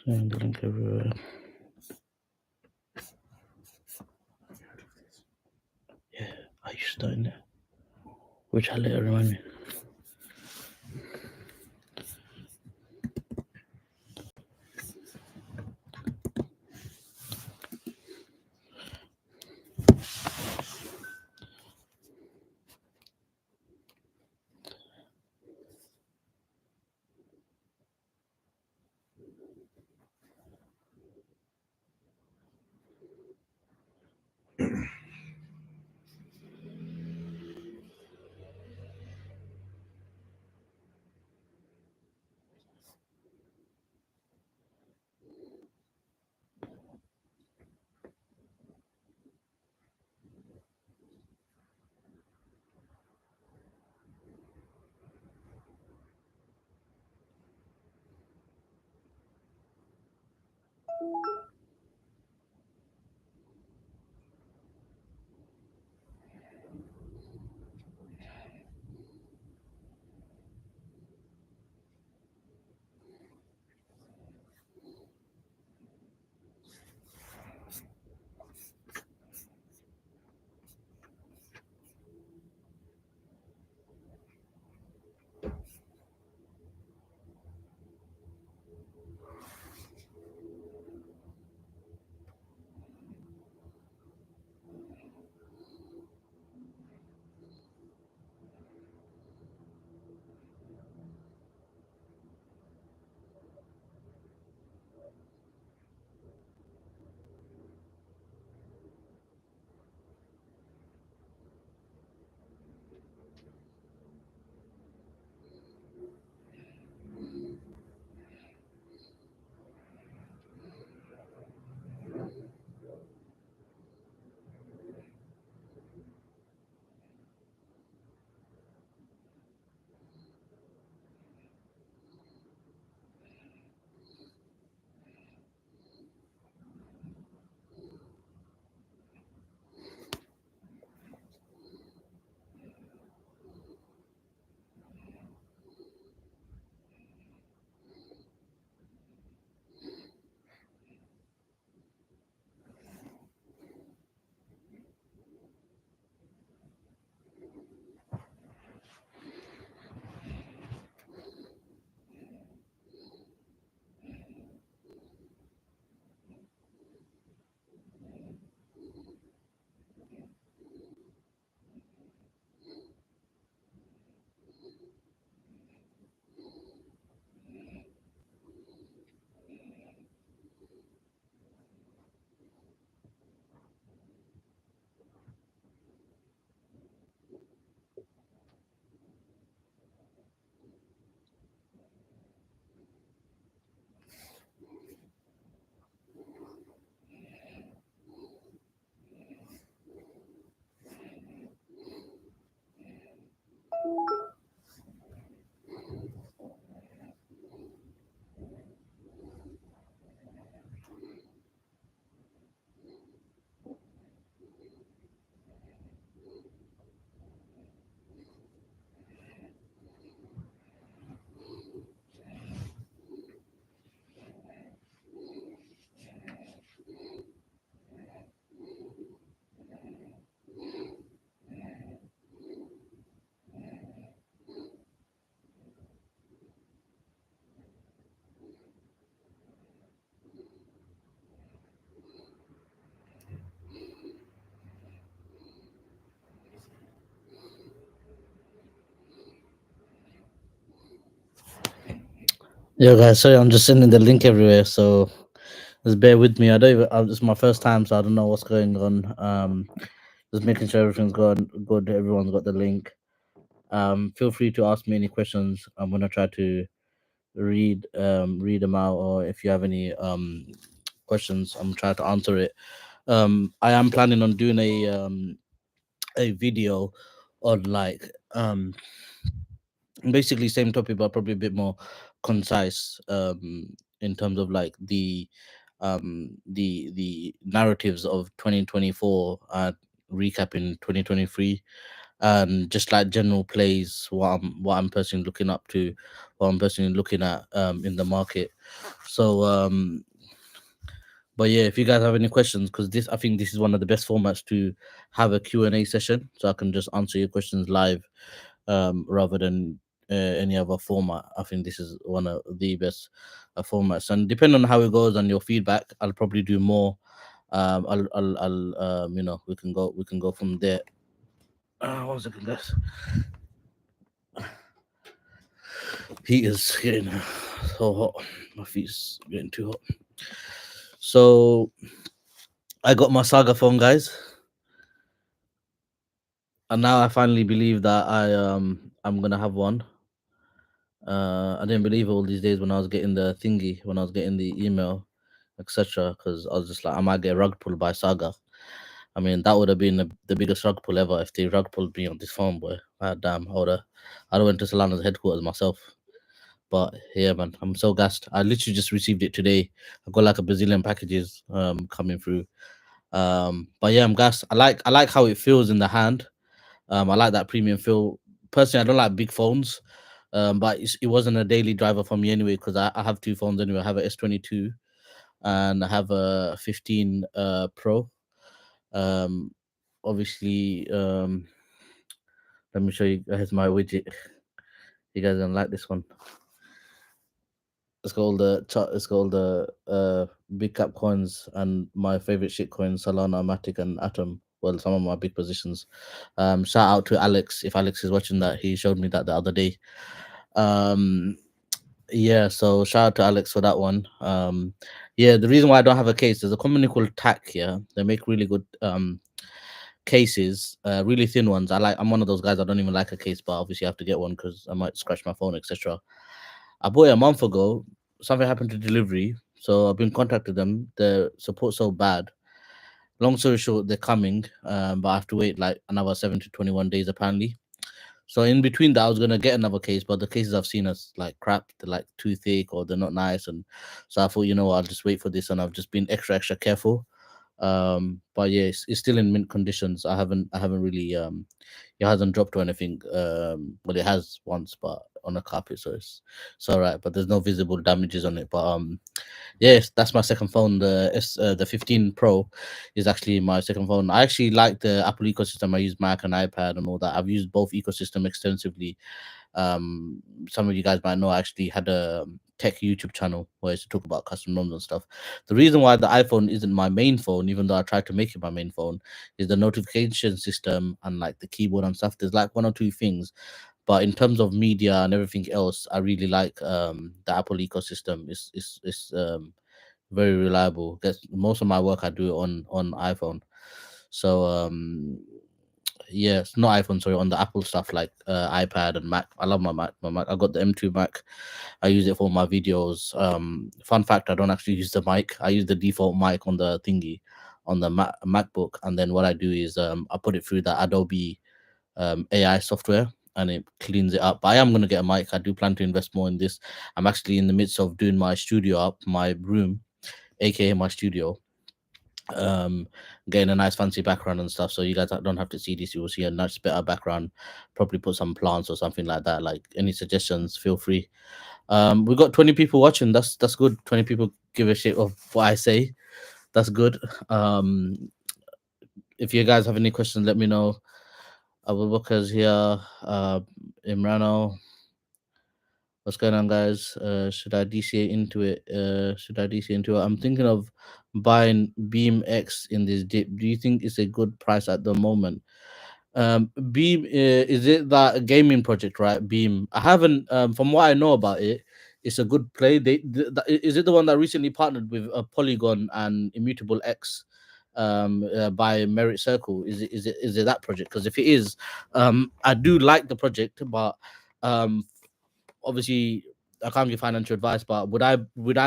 Sharing the link everywhere. Yeah, I used to in there. Which I later remind me. Yeah, guys. Sorry, I'm just sending the link everywhere. So just bear with me. I don't even. It's my first time, so I don't know what's going on. Just making sure everything's gone good. Everyone's got the link. Feel free to ask me any questions. I'm gonna try to read them out, or if you have any questions, I'm trying to answer it. I am planning on doing a video on like basically same topic, but probably a bit more concise, in terms of like the narratives of 2024, recapping 2023. and just like general plays, what I'm personally looking up to, what I'm personally looking at in the market. So but yeah, if you guys have any questions, because this I think this is one of the best formats to have a Q&A session, so I can just answer your questions live, rather than any other format. I think this is one of the best formats, and depending on how it goes and your feedback, I'll probably do more. I'll we can go from there. 1 second, guys. Heat is getting so hot. My feet's getting too hot. So I got my Saga phone, guys, and now I finally believe that I'm gonna have one. I didn't believe it all these days when I was getting the thingy, when I was getting the email, etc. Because I was just like, I might get rug pulled by Saga. I mean, that would have been the biggest rug pull ever if they rug pulled me on this phone, boy. God damn, I'd have went to Solana's headquarters myself. But yeah, man, I'm so gassed. I literally just received it today. I got like a bazillion packages coming through. But yeah, I'm gassed. I like how it feels in the hand. I like that premium feel. Personally, I don't like big phones. But it wasn't a daily driver for me anyway because I have two phones anyway. I have a S22 and I have a 15 Pro. Um, Obviously, let me show you guys my widget. You guys don't like this one. It's called the big cap coins and my favorite shit coins, Solana, Matic, and Atom. Well, some of my big positions. Shout out to Alex. If Alex is watching that, he showed me that the other day. Um, yeah, so shout out to Alex for that one. Yeah, the reason why I don't have a case, there's a company called TAC. Yeah, they make really good cases, really thin ones. I'm one of those guys. I don't even like a case, but obviously I have to get one because I might scratch my phone, etc. I bought it a month ago. Something happened to delivery, so I've been contacted them. The support so bad. Long story short, they're coming, but I have to wait like another 7 to 21 days apparently. So in between that, I was gonna get another case, but the cases I've seen as like crap. They're like too thick or they're not nice, and so I thought, I'll just wait for this, and I've just been extra careful. But yeah, it's still in mint conditions. I haven't really it hasn't dropped or anything. Well, it has once, but on a carpet, so it's all right. But there's no visible damages on it. But yes, that's my second phone. The 15 Pro is actually my second phone. I actually like the Apple ecosystem. I use Mac and iPad and all that. I've used both ecosystem extensively. Some of you guys might know I actually had a tech YouTube channel where I used to talk about custom ROMs and stuff. The reason why the iPhone isn't my main phone, even though I tried to make it my main phone, is the notification system and like the keyboard and stuff. There's like one or two things, but in terms of media and everything else, I really like the Apple ecosystem. It's very reliable. Gets most of my work I do it on iPhone. So yes, not iPhone, sorry, on the Apple stuff like iPad and Mac. I love my Mac. My Mac. I got the M2 Mac. I use it for my videos. Fun fact: I don't actually use the mic. I use the default mic on the thingy, on the MacBook, and then what I do is I put it through the Adobe AI software. And it cleans it up. But I am gonna get a mic. I do plan to invest more in this. I'm actually in the midst of doing my studio up, my room, aka my studio, um getting a nice fancy background and stuff, so you guys don't have to see this. You will see a nice better background. Probably put some plants or something like that. Like, any suggestions, feel free. We got 20 people watching. That's good. 20 people give a shit of what I say. That's good. If you guys have any questions, let me know. Abu Bakar's here. Imrano, what's going on, guys? Should I DCA into it? Should I DCA into it? I'm thinking of buying Beam X in this dip. Do you think it's a good price at the moment? Beam, is it that gaming project, right? Beam. I haven't. From what I know about it, it's a good play. Is it the one that recently partnered with Polygon and Immutable X? By Merit Circle. Is it that project? Because if it is, I do like the project, but um obviously I can't give financial advice, but would I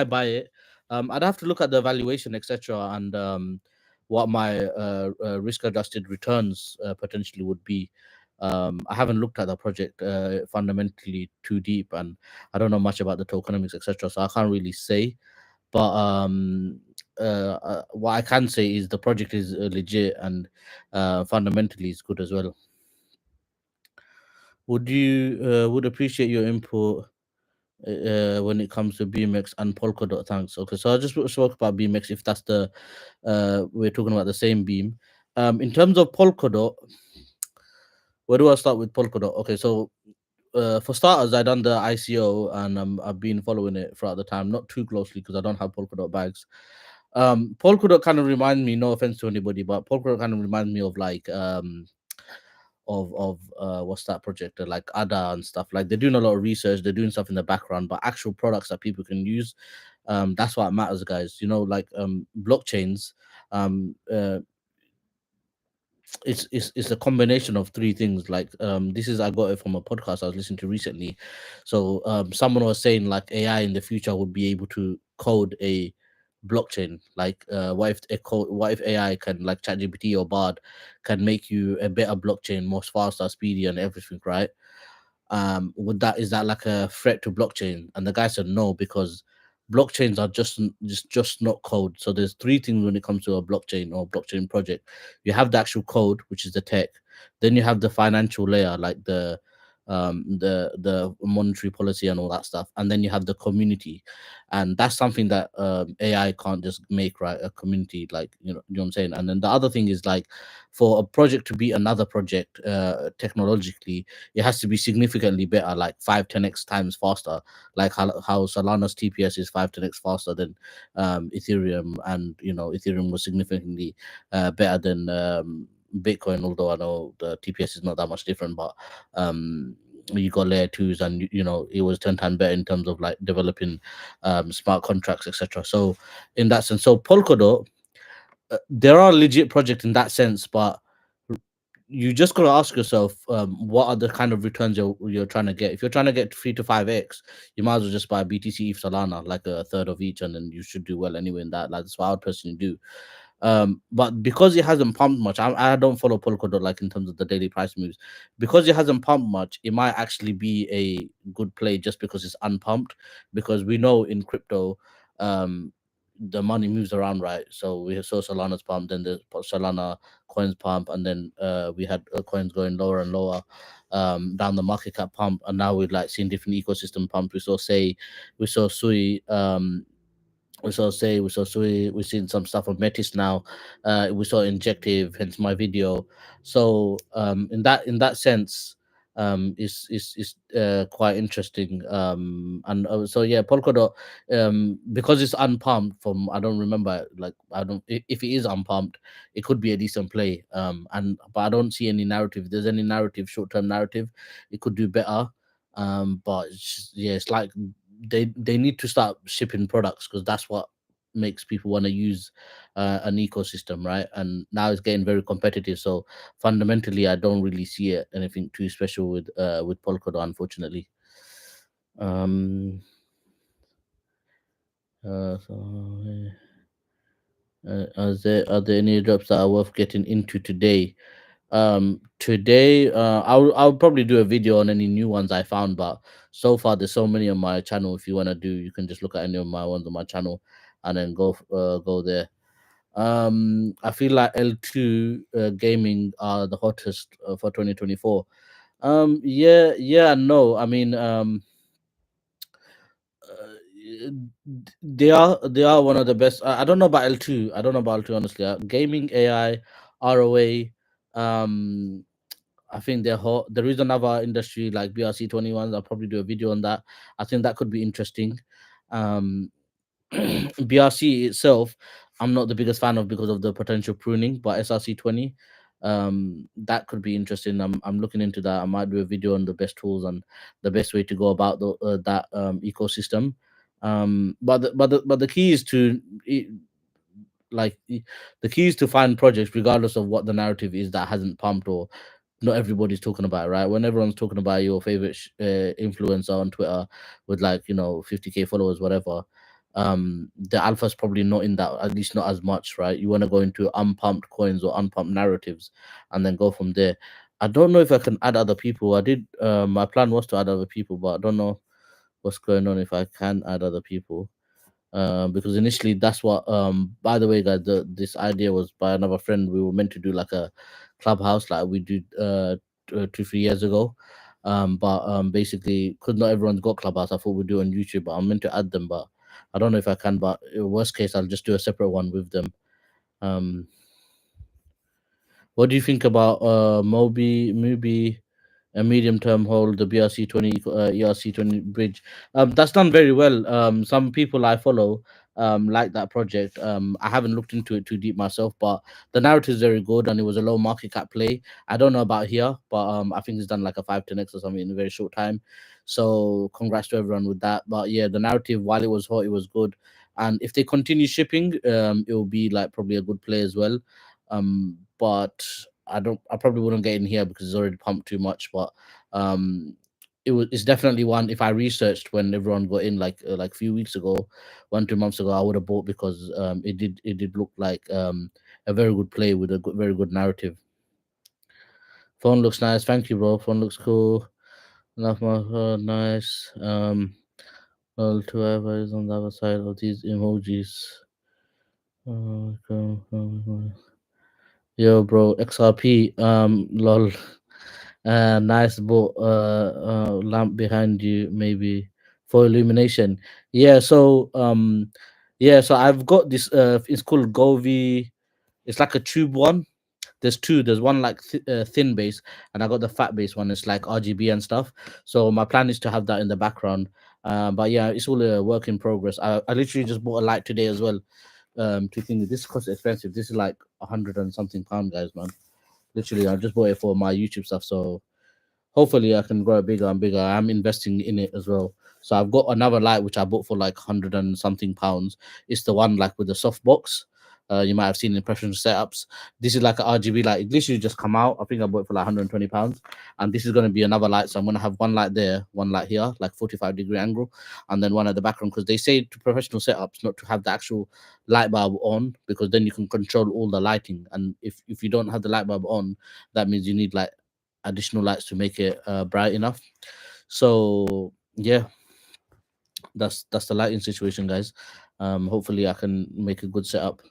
buy it? I'd have to look at the valuation, etc., and what my risk adjusted returns potentially would be. I haven't looked at the project fundamentally too deep, and I don't know much about the tokenomics, etc., so I can't really say. But what I can say is the project is legit, and fundamentally is good as well. would appreciate your input when it comes to BMX and Polkadot. Thanks. Okay, so I just spoke about BMX. If that's the we're talking about the same beam. In terms of Polkadot, where do I start with Polkadot? Okay, so for starters, I done the ICO and I've been following it throughout the time, not too closely because I don't have Polkadot bags. Polkadot kind of reminds me, no offense to anybody, but Polkadot kind of reminds me of like what's that project like ADA and stuff. Like they're doing a lot of research, they're doing stuff in the background, but actual products that people can use, that's what matters, guys. You know, like blockchains, um uh, it's a combination of three things. Like this is, I got it from a podcast I was listening to recently. So someone was saying like AI in the future would be able to code a blockchain. Like what if AI can, like ChatGPT or Bard, can make you a better blockchain, more faster, speedier and everything, right? Would that, is that like a threat to blockchain? And the guy said no, because blockchains are just not code. So there's three things when it comes to a blockchain or blockchain project. You have the actual code, which is the tech. Then you have the financial layer, like the monetary policy and all that stuff. And then you have the community, and that's something that AI can't just make, right? A community, like, you know what I'm saying. And then the other thing is like, for a project to beat another project technologically, it has to be significantly better, like 5-10x times faster, like how Solana's TPS is 5-10x faster than Ethereum. And Ethereum was significantly better than Bitcoin, although I know the TPS is not that much different. But you got layer twos, and it was 10 times better in terms of like developing smart contracts, etc. So in that sense, so Polkadot, there are legit projects in that sense, but you just gotta ask yourself, what are the kind of returns you're trying to get. If you're trying to get 3 to 5x, you might as well just buy BTC, ETH, Solana, like a third of each, and then you should do well anyway in that. Like, that's what I would personally do. But because it hasn't pumped much, I don't follow Polkadot like in terms of the daily price moves. Because it hasn't pumped much, it might actually be a good play just because it's unpumped. Because we know in crypto, um, the money moves around, right? So we saw Solana's pump, then the Solana coins pump, and then we had coins going lower and lower down the market cap pump, and now we're like seeing different ecosystem pumps. We saw Sui, we've seen some stuff on Metis now. We saw Injective, hence my video. So in that sense, is quite interesting. And so yeah, Polkadot, because it's unpumped from, I don't remember, like, I don't, if it is unpumped, it could be a decent play. And but I don't see any narrative. If there's any narrative, short term narrative, it could do better. But yeah, it's like they need to start shipping products, because that's what makes people want to use an ecosystem, right? And now it's getting very competitive. So fundamentally, I don't really see it anything too special with Polkadot, unfortunately. Um. So, are there any drops that are worth getting into today? Today, I'll probably do a video on any new ones I found, but so far there's so many on my channel. If you want to do, you can just look at any of my ones on my channel and then go there. I feel like L2 gaming are the hottest for 2024. Yeah, no, I mean, they are one of the best. I don't know about L2. I don't know about L2, honestly. Gaming, AI, ROA. Um, I think they're hot. There is another industry like BRC21s. I'll probably do a video on that. I think that could be interesting. Um, BRC itself, I'm not the biggest fan of because of the potential pruning, but SRC20, that could be interesting. I'm looking into that. I might do a video on the best tools and the best way to go about that ecosystem. But the key is to like the key is to find projects regardless of what the narrative is that hasn't pumped, or not everybody's talking about it, right? When everyone's talking about your favorite influencer on Twitter with, like, 50K followers, whatever, the alpha's probably not in that, at least not as much, right? You want to go into unpumped coins or unpumped narratives and then go from there. I don't know if I can add other people. I did, my plan was to add other people, but I don't know what's going on if I can add other people. Because initially that's what, by the way, guys, this idea was by another friend. We were meant to do like a clubhouse like we did 2-3 years ago. But basically, because not everyone's got Clubhouse, I thought we'd do it on YouTube. But I'm meant to add them, but I don't know if I can. But worst case, I'll just do a separate one with them. Um, what do you think about Mubi a medium term hold, the BRC 20 ERC 20 bridge? That's done very well. Some people I follow like that project. I haven't looked into it too deep myself, but the narrative is very good and it was a low market cap play. I don't know about here, but I think it's done like a 5-10x or something in a very short time. So congrats to everyone with that. But yeah, the narrative, while it was hot, it was good. And if they continue shipping, it will be like probably a good play as well. But I probably wouldn't get in here because it's already pumped too much. But um it's definitely one. If I researched when everyone got in like a few weeks ago, 1-2 months ago, I would have bought because it did look like a very good play with a very good narrative. Phone looks nice. Thank you, bro. Phone looks cool. Enough more nice. Well, to whoever is on the other side of these emojis. Yo, bro, XRP. Lol. Nice boat. Lamp behind you, maybe for illumination. Yeah. So I've got this. It's called Govi. It's like a tube one. There's two. There's one like thin base, and I got the fat base one. It's like RGB and stuff. So my plan is to have that in the background. But yeah, it's all a work in progress. I literally just bought a light today as well. To think this costs expensive. This is like 100 and something pound, guys, man. Literally, I just bought it for my YouTube stuff. So hopefully I can grow it bigger and bigger. I'm investing in it as well. So I've got another light which I bought for like 100 and something pounds. It's the one like with the soft box. You might have seen in professional setups. This is like an RGB light. It literally just come out. I think I bought it for like 120 pounds. And this is going to be another light. So I'm going to have one light there, one light here, like 45-degree angle, and then one at the background. Because they say to professional setups not to have the actual light bulb on because then you can control all the lighting. And if you don't have the light bulb on, that means you need like additional lights to make it bright enough. So yeah, that's the lighting situation, guys. Hopefully I can make a good setup.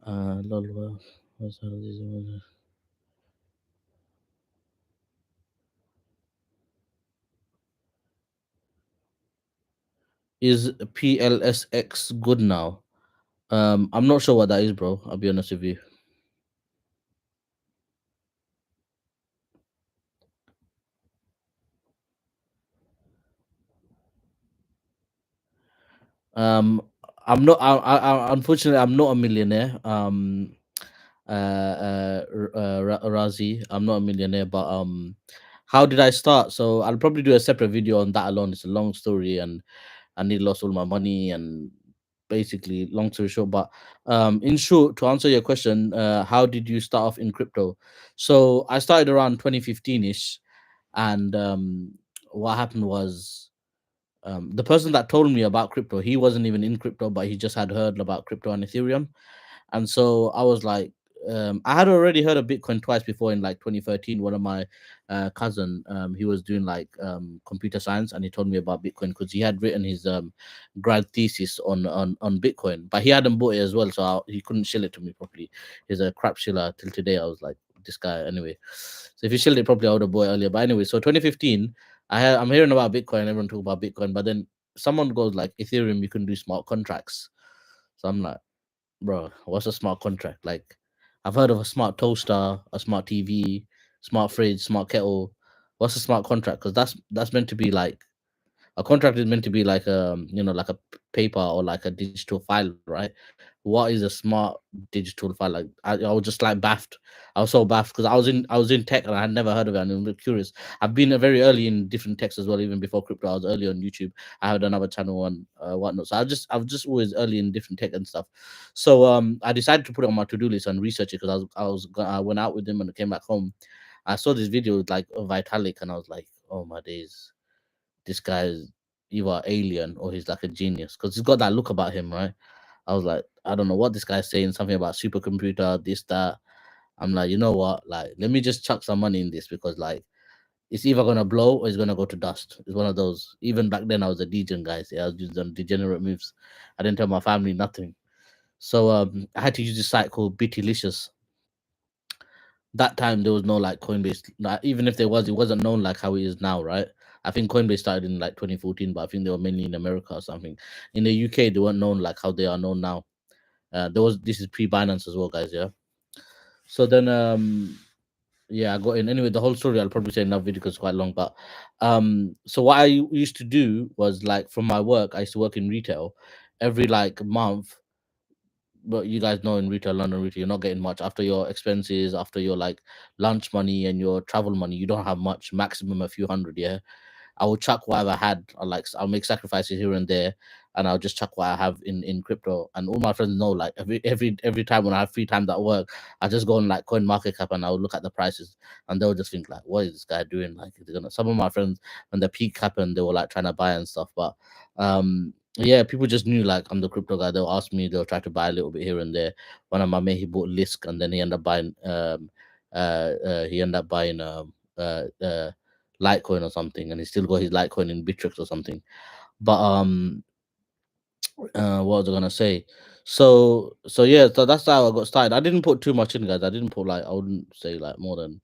Lol, what's all these emojis? Is PLSX good now? I'm not sure what that is, bro. I'll be honest with you. Um, I'm not. Unfortunately, I'm not a millionaire. Razi, I'm not a millionaire, but how did I start? So I'll probably do a separate video on that alone. It's a long story, and I need lost all my money, and basically, long story short. But in short, to answer your question, how did you start off in crypto? So I started around 2015 ish, and what happened was the person that told me about crypto, he wasn't even in crypto, but he just had heard about crypto and Ethereum. And so I was like, I had already heard of Bitcoin twice before in like 2013. One of my cousin, he was doing like computer science, and he told me about Bitcoin because he had written his grad thesis on Bitcoin, but he hadn't bought it as well, so he couldn't shill it to me properly. He's a crap shiller till today. I was like, this guy anyway. So if he shilled it properly, I would have bought it earlier. But anyway, so 2015, I'm hearing about Bitcoin. Everyone talk about Bitcoin, but then someone goes like Ethereum, you can do smart contracts. So I'm like, bro, what's a smart contract? Like, I've heard of a smart toaster, a smart TV, smart fridge, smart kettle. What's a smart contract? Because that's meant to be like a contract is meant to be like like a paper or like a digital file, right? What is a smart digital file? Like I was just like baffed. I was so baffed because I was in tech and I had never heard of it, and I'm curious. I've been very early in different techs as well, even before crypto. I was early on YouTube. I had another channel on whatnot. So I was just always early in different tech and stuff. So I decided to put it on my to do list and research it because I went out with him and came back home. I saw this video with like Vitalik, and I was like, oh my days, this guy's either alien or he's like a genius because he's got that look about him, right? I was like, I don't know what this guy's saying, something about supercomputer, this, that. I'm like, you know what? Like, let me just chuck some money in this because like it's either gonna blow or it's gonna go to dust. It's one of those. Even back then I was a DJ, guys. Yeah, I was doing some degenerate moves. I didn't tell my family nothing. So I had to use this site called Bittylicious. that time there was no like Coinbase. Like, even if there was, it wasn't known like how it is now, right? I think Coinbase started in like 2014, but I think they were mainly in America or something. In the UK, they weren't known like how they are known now. There was this is pre Binance as well, guys. Yeah. So then, yeah, I got in. Anyway, the whole story I'll probably say in another video because it's quite long. But so what I used to do was like from my work, I used to work in retail. Every like month, but you guys know in retail, London retail, you're not getting much after your expenses, after your like lunch money and your travel money. You don't have much, maximum a few hundred. Yeah, I will chuck whatever I had. I'll make sacrifices here and there, and I'll just chuck what I have in crypto. And all my friends know, like every time when I have free time at work, I just go on like Coin Market Cap and I'll look at the prices, and they'll just think like, what is this guy doing? Like, they're gonna. Some of my friends when the peak happened, they were like trying to buy and stuff, but yeah, people just knew like I'm the crypto guy. They'll ask me, they'll try to buy a little bit here and there. One of my mate, he bought Lisk, and then he ended up buying he ended up buying Litecoin or something, and he still got his Litecoin in Bittrex or something. But what was I gonna say? So yeah, so that's how I got started. I didn't put too much in, guys. I didn't put like, I wouldn't say like more than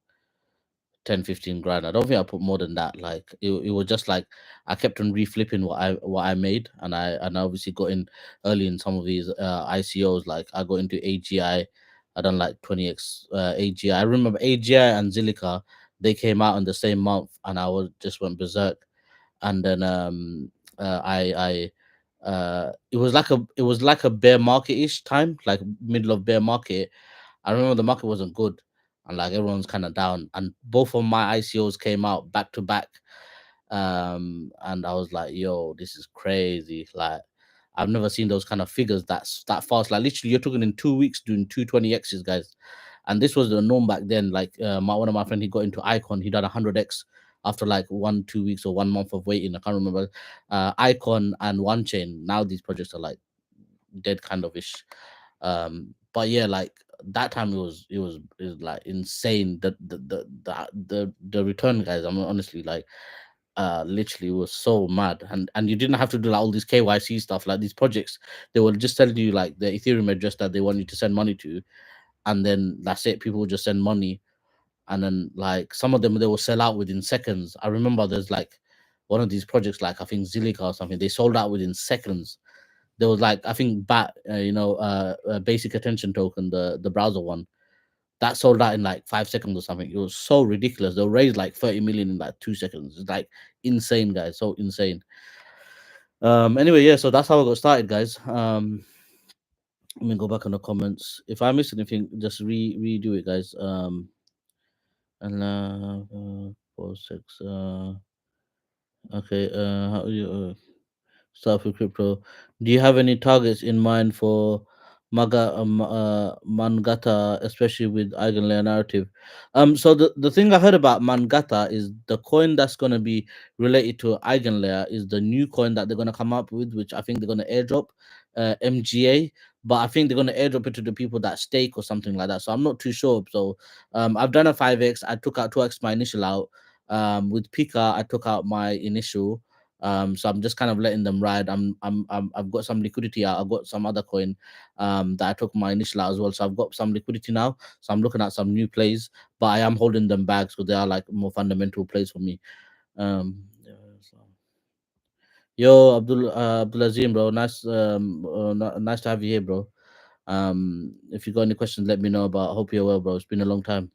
10, 15 grand. I don't think I put more than that. Like it was just like I kept on reflipping what I made, and I obviously got in early in some of these ICOs. Like I got into AGI. I done like 20x AGI. I remember AGI and Zilliqa, they came out in the same month, and I was just went berserk. And then it was like a bear market ish time, like middle of bear market. I remember the market wasn't good, and like everyone's kind of down, and both of my ICOs came out back to back. And I was like, yo, this is crazy. Like, I've never seen those kind of figures that fast. Like, literally, you're talking in 2 weeks doing 220x's, guys. And this was the norm back then. Like, one of my friends, he got into Icon, he done 100x after like 1 2 weeks or 1 month of waiting. I can't remember. Icon and One Chain. Now these projects are like dead kind of ish. But yeah, like that time it was like insane. The return, guys. I'm honestly like literally was so mad. And you didn't have to do like all this KYC stuff. Like these projects, they will just tell you like the Ethereum address that they want you to send money to, and then that's it. People will just send money, and then like some of them they will sell out within seconds. I remember there's like one of these projects, like I think Zilliqa or something, they sold out within seconds. There was like I think BAT, basic attention token, the browser one, that sold out in like 5 seconds or something. It was so ridiculous. They'll raise like 30 million in like 2 seconds. It's like insane, guys. So insane. Anyway, yeah. So that's how I got started, guys. Let me go back on the comments. If I missed anything, just redo it, guys. And 4 6. Okay. How do you? Start with crypto. Do you have any targets in mind for Mangata, especially with Eigenlayer narrative? So the thing I heard about Mangata is the coin that's gonna be related to Eigenlayer is the new coin that they're gonna come up with, which I think they're gonna airdrop, MGA. But I think they're gonna airdrop it to the people that stake or something like that. So I'm not too sure. So I've done a 5x. I took out 2x my initial out. With Pika, I took out my initial. So I'm just kind of letting them ride. I've got some liquidity out. I've got some other coin that I took my initial out as well. So I've got some liquidity now. So I'm looking at some new plays, but I am holding them back because they are like more fundamental plays for me. Yeah, so. Yo, Abdulazim, bro. Nice to have you here, bro. If you got any questions, let me know. But I hope you're well, bro. It's been a long time.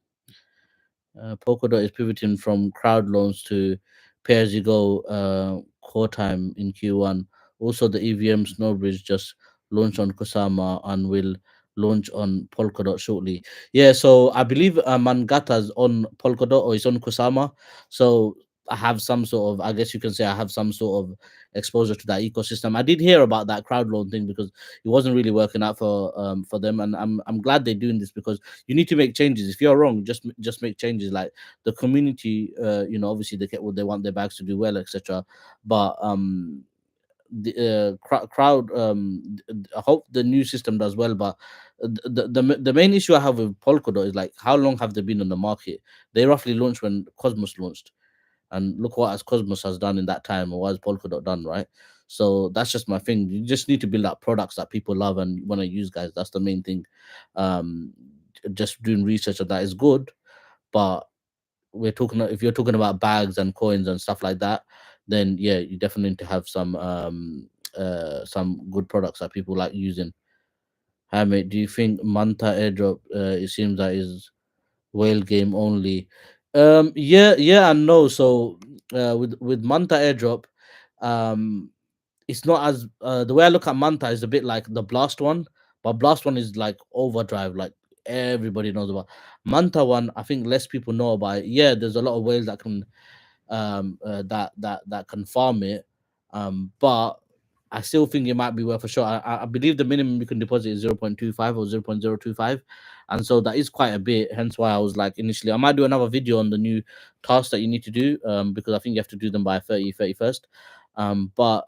Polkadot is pivoting from crowd loans to pay as you go core time in Q1. Also, the EVM Snowbridge just launched on Kusama and will launch on Polkadot shortly. Yeah, so I believe Mangata's on Polkadot or it's on Kusama. So I have some sort of, I guess you can say, I have some sort of exposure to that ecosystem. I did hear about that crowd loan thing because it wasn't really working out for them, and I'm glad they're doing this because you need to make changes. If you're wrong, just make changes. Like the community, obviously they get what they want their bags to do well, etc. But the crowd, I hope the new system does well. But the main issue I have with Polkadot is like how long have they been on the market? They roughly launched when Cosmos launched, and look what as Cosmos has done in that time, or what has Polkadot done, right? So that's just my thing. You just need to build up products that people love and want to use, guys. That's the main thing. um just doing research on that is good, but if you're talking about bags and coins and stuff like that, then yeah, you definitely need to have some good products that people like using. Hi mate, do you think Manta airdrop, it seems that is whale game only? Yeah, yeah and no. So with Manta airdrop, um it's not as the way I look at Manta is a bit like the Blast one, but Blast one is like overdrive, like everybody knows about. Manta one, I think less people know about it. Yeah, there's a lot of whales that can that can farm it, but I still think it might be worth a shot. I believe the minimum you can deposit is 0.25 or 0.025, and so that is quite a bit. Hence why I was like initially I might do another video on the new tasks that you need to do, because I think you have to do them by 31st. But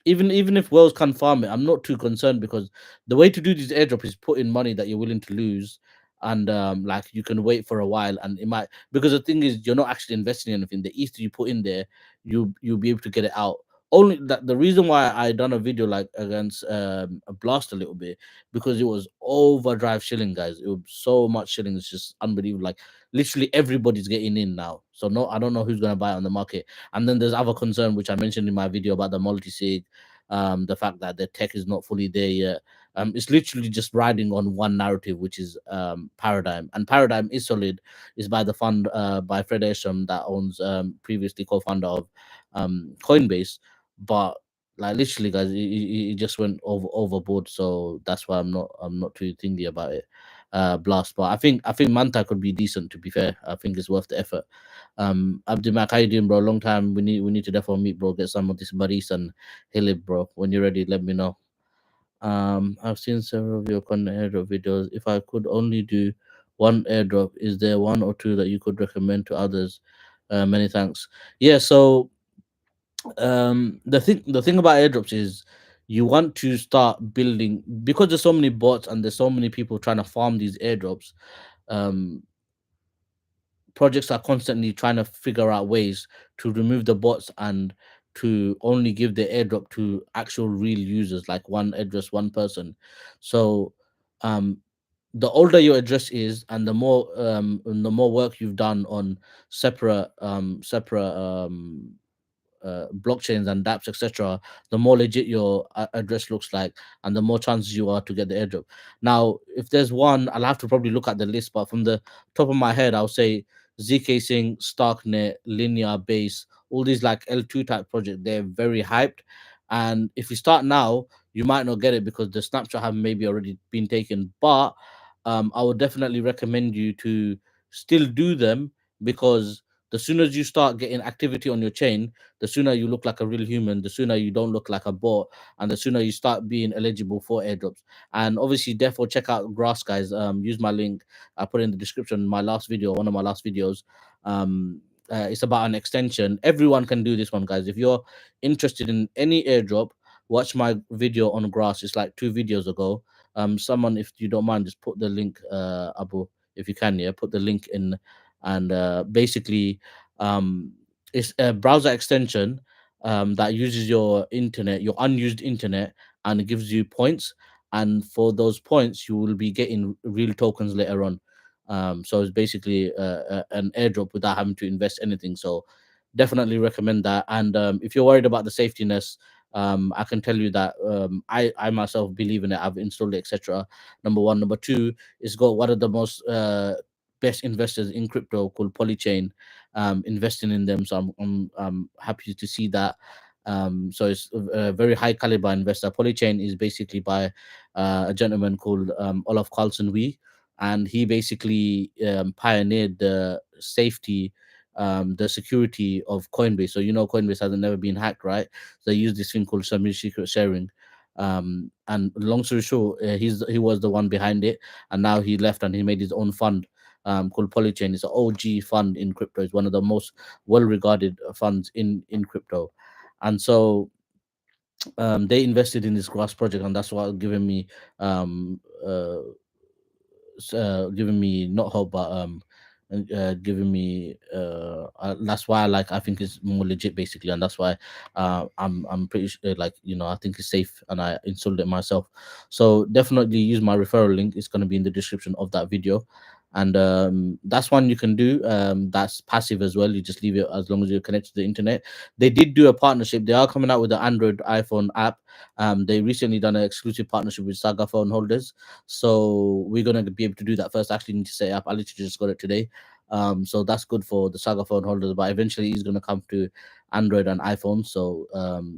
even if Wells can farm it, I'm not too concerned because the way to do this airdrop is put in money that you're willing to lose, and like you can wait for a while, and it might, because the thing is you're not actually investing in anything. The ether you put in there, you'll be able to get it out. Only that the reason why I done a video like against a Blast a little bit, because it was overdrive shilling, guys. It was so much shilling, it's just unbelievable. Like literally everybody's getting in now. So no, I don't know who's gonna buy it on the market. And then there's other concern which I mentioned in my video about the multi-sig, the fact that the tech is not fully there yet. It's literally just riding on one narrative, which is Paradigm, and Paradigm is solid. It's by the fund by Fred Esham that owns previously co-founder of Coinbase, but like literally, guys, it just went overboard. So that's why I'm not too thingy about it. Blast, but I think Manta could be decent. To be fair, I think it's worth the effort. Abdul Mac, how you doing, bro? Long time. We need to definitely meet, bro. Get some of this Baris and Hilib, bro. When you're ready, let me know. I've seen several of your content airdrop videos. If I could only do one airdrop, is there one or two that you could recommend to others? Many thanks. Yeah. So the thing about airdrops is you want to start building, because there's so many bots and there's so many people trying to farm these airdrops. Um, Projects are constantly trying to figure out ways to remove the bots and to only give the airdrop to actual real users, like one address, one person. So um the older your address is, and the more work you've done on separate blockchains and dApps, etc., the more legit your address looks like, and the more chances you are to get the airdrop. Now, if there's one, I'll have to probably look at the list, but from the top of my head, I'll say ZK Sync, Starknet, Linear Base, all these like L2 type projects, they're very hyped. And if you start now, you might not get it because the snapshot have maybe already been taken. But I would definitely recommend you to still do them, because the sooner you start getting activity on your chain, the sooner you look like a real human, the sooner you don't look like a bot, and the sooner you start being eligible for airdrops. And obviously, therefore, check out Grass, guys. Use my link I put in the description. My last video, one of my last videos. It's about an extension. Everyone can do this one, guys. If you're interested in any airdrop, watch my video on Grass. It's like 2 videos ago. Someone, if you don't mind, just put the link, Abu, if you can, yeah, put the link in, and basically, um, it's a browser extension that uses your internet, your unused internet, and it gives you points. And for those points, you will be getting real tokens later on. So it's basically an airdrop without having to invest anything. So definitely recommend that. And if you're worried about the safetyness, I can tell you that I myself believe in it. I've installed it, etc. Number one. Number two, it's got one of the most best investors in crypto called Polychain investing in them. So I'm happy to see that. So it's a very high caliber investor. Polychain is basically by a gentleman called Olaf Carlson Wee, and he basically pioneered the safety, the security of Coinbase. So Coinbase hasn't never been hacked, right? So they use this thing called semi secret sharing. And long story short, he was the one behind it, and now he left and he made his own fund called Polychain. It's an OG fund in crypto. It's one of the most well regarded funds in crypto, and so they invested in this Grass project, and that's what giving me um, uh, giving me not hope, but giving me that's why I think it's more legit basically, and that's why I'm pretty sure, like I think it's safe, and I installed it myself. So definitely use my referral link. It's going to be in the description of that video. and that's one you can do. That's passive as well. You just leave it as long as you're connected to the internet. They did do a partnership. They are coming out with the Android iPhone app. They recently done an exclusive partnership with Saga phone holders, so we're gonna be able to do that first. I actually need to set it up. I literally just got it today. So that's good for the Saga phone holders, but eventually it's gonna come to Android and iPhone. So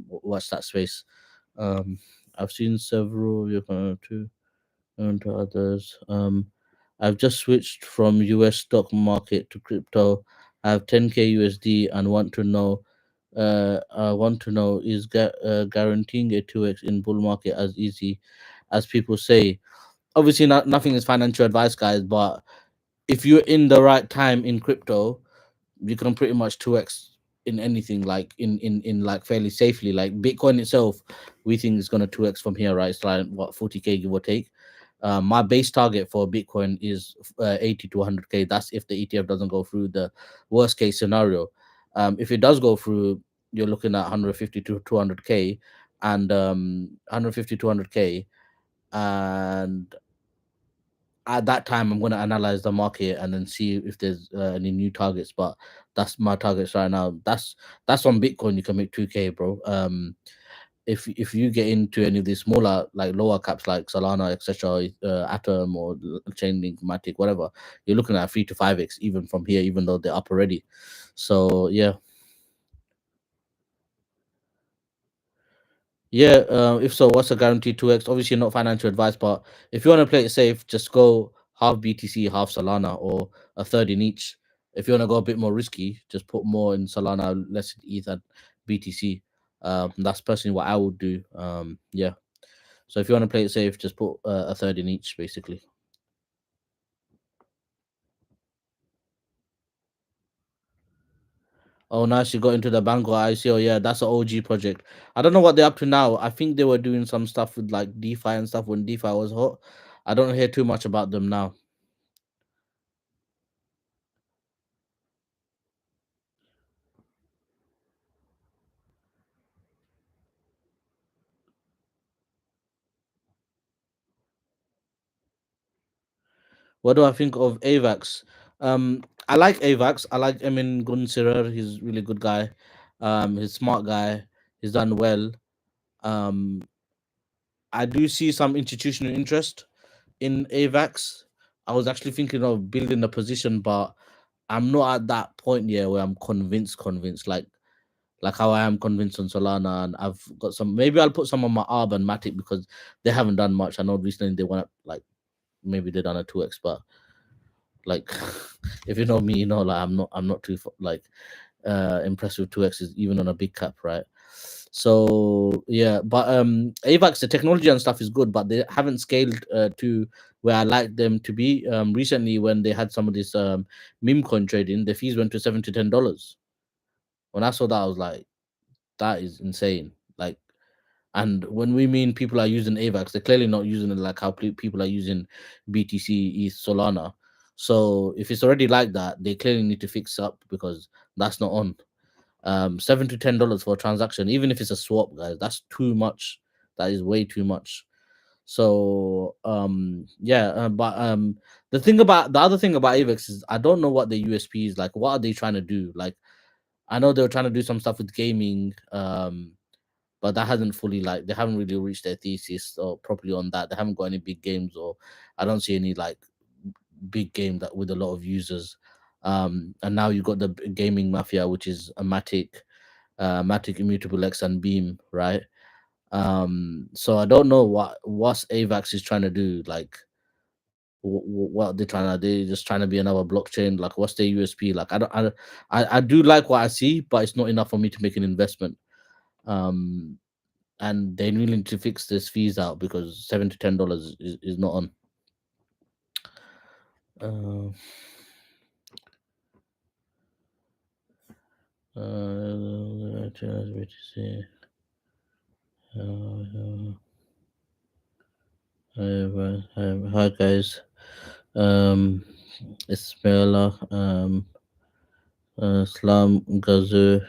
watch that space. um I've seen several, you're going to and to others. I've just switched from US stock market to crypto. I have 10k USD and want to know, is guaranteeing a 2x in bull market as easy as people say? Obviously, nothing is financial advice, guys, but if you're in the right time in crypto, you can pretty much 2x in anything, like in like fairly safely. Like Bitcoin itself, we think is going to 2x from here, right? It's like what, 40k give or take. My base target for Bitcoin is 80 to 100k. That's if the ETF doesn't go through. The worst case scenario, if it does go through, you're looking at 150 to 200k, and 150 200k, and at that time I'm going to analyze the market and then see if there's any new targets. But that's my targets right now. That's on Bitcoin. You can make 2k, bro. If you get into any of these smaller, like lower caps like Solana, etc., Atom or Chainlink, Matic, whatever, you're looking at 3 to 5x even from here, even though they're up already. So yeah. Yeah, if so, what's a guaranteed 2x? Obviously, not financial advice, but if you want to play it safe, just go half BTC, half Solana, or a third in each. If you want to go a bit more risky, just put more in Solana, less in ETH and BTC. That's personally what I would do. Yeah. So if you want to play it safe, just put a third in each, basically. Oh, nice. You got into the Bangor ICO. Yeah, that's an OG project. I don't know what they're up to now. I think they were doing some stuff with like DeFi and stuff when DeFi was hot. I don't hear too much about them now. What do I think of Avax? I like Avax. I like Emin Gunsirer. He's a really good guy. He's a smart guy. He's done well. Um, I do see some institutional interest in Avax. I was actually thinking of building a position, but I'm not at that point yet where I'm convinced, like how I am convinced on Solana, and I've got some. Maybe I'll put some on my Arb and Matic because they haven't done much. I know recently they went up, like maybe they done a 2x, but like if you know me, you know, like I'm not too like impressed with 2x's even on a big cap, right? So yeah, but Avax, the technology and stuff is good, but they haven't scaled to where I like them to be. Recently when they had some of this meme coin trading, the fees went to $7 to $10. When I saw that, I was like, that is insane. Like, and when we mean people are using AVAX, they're clearly not using it like how people are using BTC, ETH, Solana. So if it's already like that, they clearly need to fix up because that's not on. $7 to $10 for a transaction, even if it's a swap, guys, that's too much. That is way too much. So yeah, but the other thing about AVAX is I don't know what the USP is. Like, what are they trying to do? Like, I know they were trying to do some stuff with gaming. But that hasn't fully, like, they haven't really reached their thesis or properly on that. They haven't got any big games, or I don't see any like big game that with a lot of users. And now you got the gaming mafia, which is a Matic, Immutable X, and Beam, right? So I don't know what Avax is trying to do. Like, what they're trying to, they just trying to be another blockchain. Like, what's their USP? Like, I do like what I see, but it's not enough for me to make an investment. Um, and they really need to fix this fees out because $7 to $10 is not on. Uh, hi guys. Um, Ismaila, Slam Gazoo.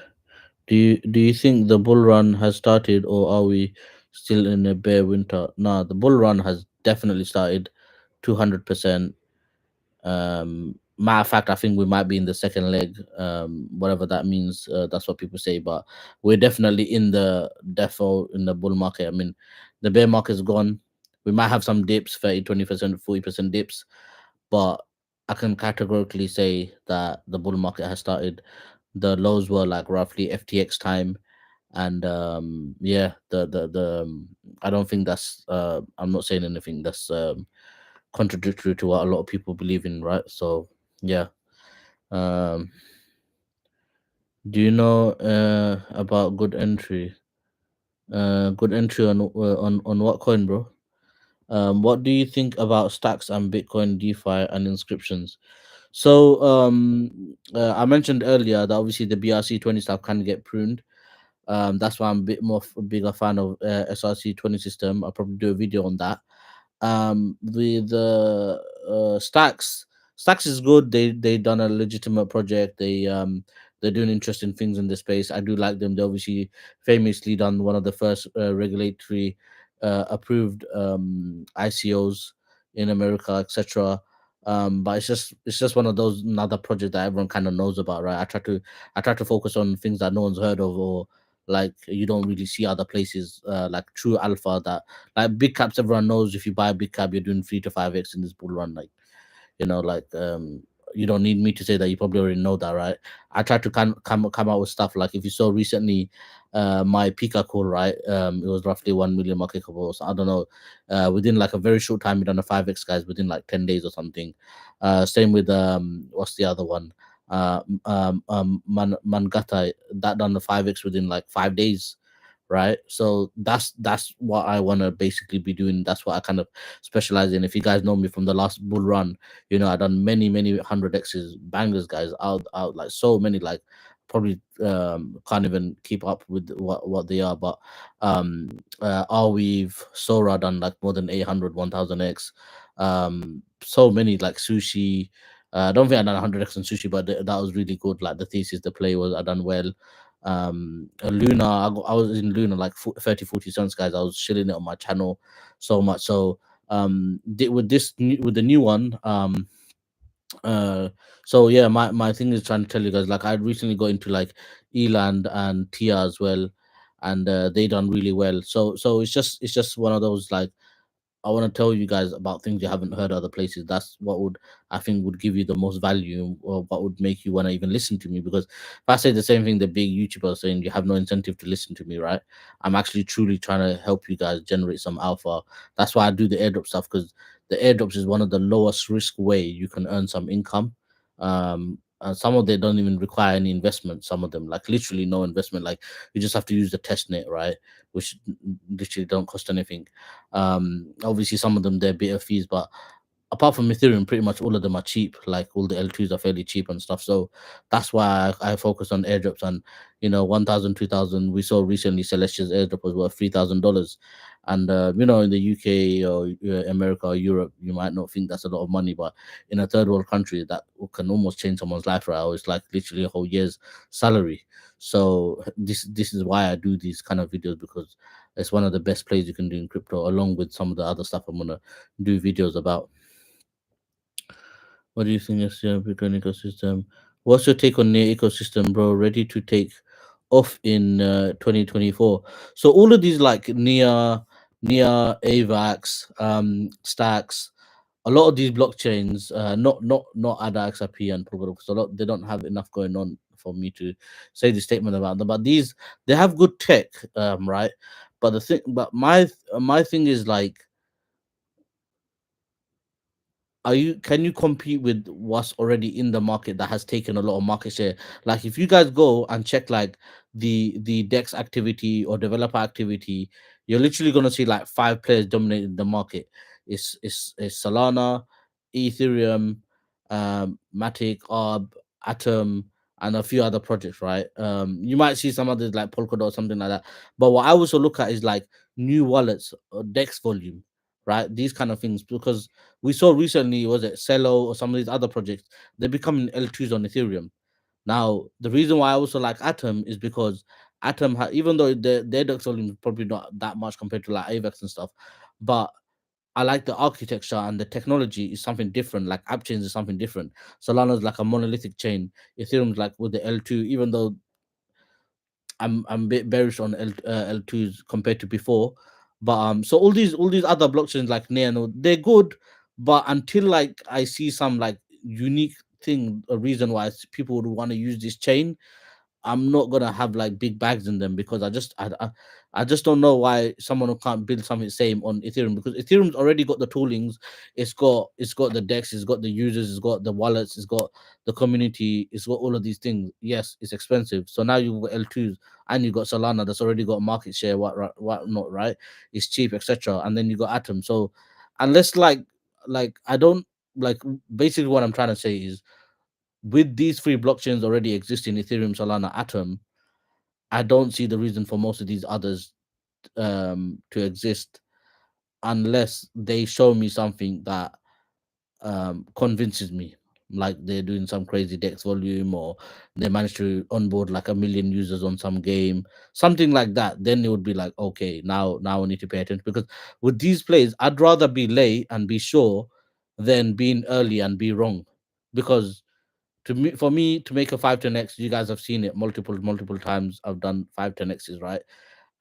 Do you think the bull run has started, or are we still in a bear winter? Nah, the bull run has definitely started, 200%. Matter of fact, I think we might be in the second leg, whatever that means. That's what people say, but we're definitely in the defo in the bull market. I mean, the bear market's gone. We might have some dips, 30, 20%, 40% dips, but I can categorically say that the bull market has started. The lows were like roughly FTX time, and yeah, I don't think that's I'm not saying anything that's contradictory to what a lot of people believe in, right? So yeah. um do you know about good entry on what coin, bro? What do you think about stacks and Bitcoin, DeFi, and inscriptions? So I mentioned earlier that obviously the BRC20 stuff can get pruned. That's why I'm a bit more a bigger fan of SRC20 system. I'll probably do a video on that. The Stacks is good. They done a legitimate project. They're doing interesting things in the space. I do like them. They obviously famously done one of the first regulatory approved ICOs in America, etc. But it's just one of those another project that everyone kind of knows about, right? I try to focus on things that no one's heard of, or like you don't really see other places, like True Alpha, that like big caps. Everyone knows if you buy a big cap, you're doing 3 to 5x in this bull run. Like, like you don't need me to say that. You probably already know that, right? I try to come out with stuff like if you saw recently, my Pika call, right? It was roughly 1 million market cap. So I don't know, within like a very short time, we done a 5x, guys, within like 10 days or something. Same with what's the other one? Mangata, that done the 5x within like 5 days, right? So that's what I want to basically be doing. That's what I kind of specialize in. If you guys know me from the last bull run, I done many 100x's bangers, guys. Out like so many, like probably can't even keep up with what they are. But Arweave, Sora done like more than 800, 1000x. So many like sushi. I don't think I done 100x on sushi, but that was really good. Like the thesis, the play was I done well. Luna, I was in Luna like 30, 40 cents, guys. I was shilling it on my channel so much. So with the new one, uh so yeah, my thing is trying to tell you guys, like I recently got into like Eland and Tia as well, and they done really well. So it's just one of those, like, I want to tell you guys about things you haven't heard other places. That's what would, I think, would give you the most value, or what would make you want to even listen to me. Because if I say the same thing the big YouTubers saying, you have no incentive to listen to me, right? I'm actually truly trying to help you guys generate some alpha. That's why I do the airdrop stuff, because the airdrops is one of the lowest risk way you can earn some income. And some of them don't even require any investment. Some of them, like literally no investment. Like you just have to use the test net, right? Which literally don't cost anything. Obviously some of them they're bit of fees, but apart from Ethereum, pretty much all of them are cheap. Like all the L2s are fairly cheap and stuff. So that's why I focus on airdrops. And 1,000, 2,000. We saw recently Celestia's airdrop was worth $3,000. And in the UK or America or Europe, you might not think that's a lot of money, but in a third world country, that can almost change someone's life, right? Or it's like literally a whole year's salary. So this is why I do these kind of videos, because it's one of the best plays you can do in crypto, along with some of the other stuff I'm gonna do videos about. What do you think is the Bitcoin ecosystem? What's your take on near ecosystem, bro? Ready to take off in 2024? So all of these like near AVAX, stacks, a lot of these blockchains, not ADA, XRP, and Polkadot, because a lot they don't have enough going on for me to say the statement about them. But these, they have good tech, right? But my thing is like, can you compete with what's already in the market that has taken a lot of market share? Like if you guys go and check like the dex activity or developer activity, you're literally going to see like five players dominating the market. It's Solana, Ethereum, Matic, Arb, Atom, and a few other projects, right? You might see some others like Polkadot or something like that, but what I also look at is like new wallets or dex volume, right? These kind of things, because we saw recently, was it Celo or some of these other projects, they're becoming L2s on Ethereum. Now, the reason why I also like Atom is because even though their Dex volume is probably not that much compared to like AVAX and stuff, but I like the architecture and the technology is something different. Like app chains is something different. Solana's like a monolithic chain. Ethereum's like with the L2, even though I'm a bit bearish on L2s compared to before. But so all these other blockchains like Nano, they're good, but until like I see some like unique thing, a reason why people would want to use this chain, I'm not gonna have like big bags in them because I just don't know why someone who can't build something same on Ethereum, because Ethereum's already got the toolings, it's got the decks, it's got the users, it's got the wallets, it's got the community, it's got all of these things. Yes, it's expensive. So now you've got L2s and you've got Solana that's already got market share, what not, right? It's cheap, etc. And then you got Atom. So unless like I don't like basically what I'm trying to say is with these three blockchains already existing, Ethereum, Solana, Atom, I don't see the reason for most of these others to exist unless they show me something that convinces me. Like they're doing some crazy Dex volume, or they managed to onboard like 1 million users on some game, something like that. Then it would be like, okay, now I need to pay attention, because with these plays, I'd rather be late and be sure than being early and be wrong. Because for me to make a 510x, you guys have seen it multiple times. I've done 510x's, right?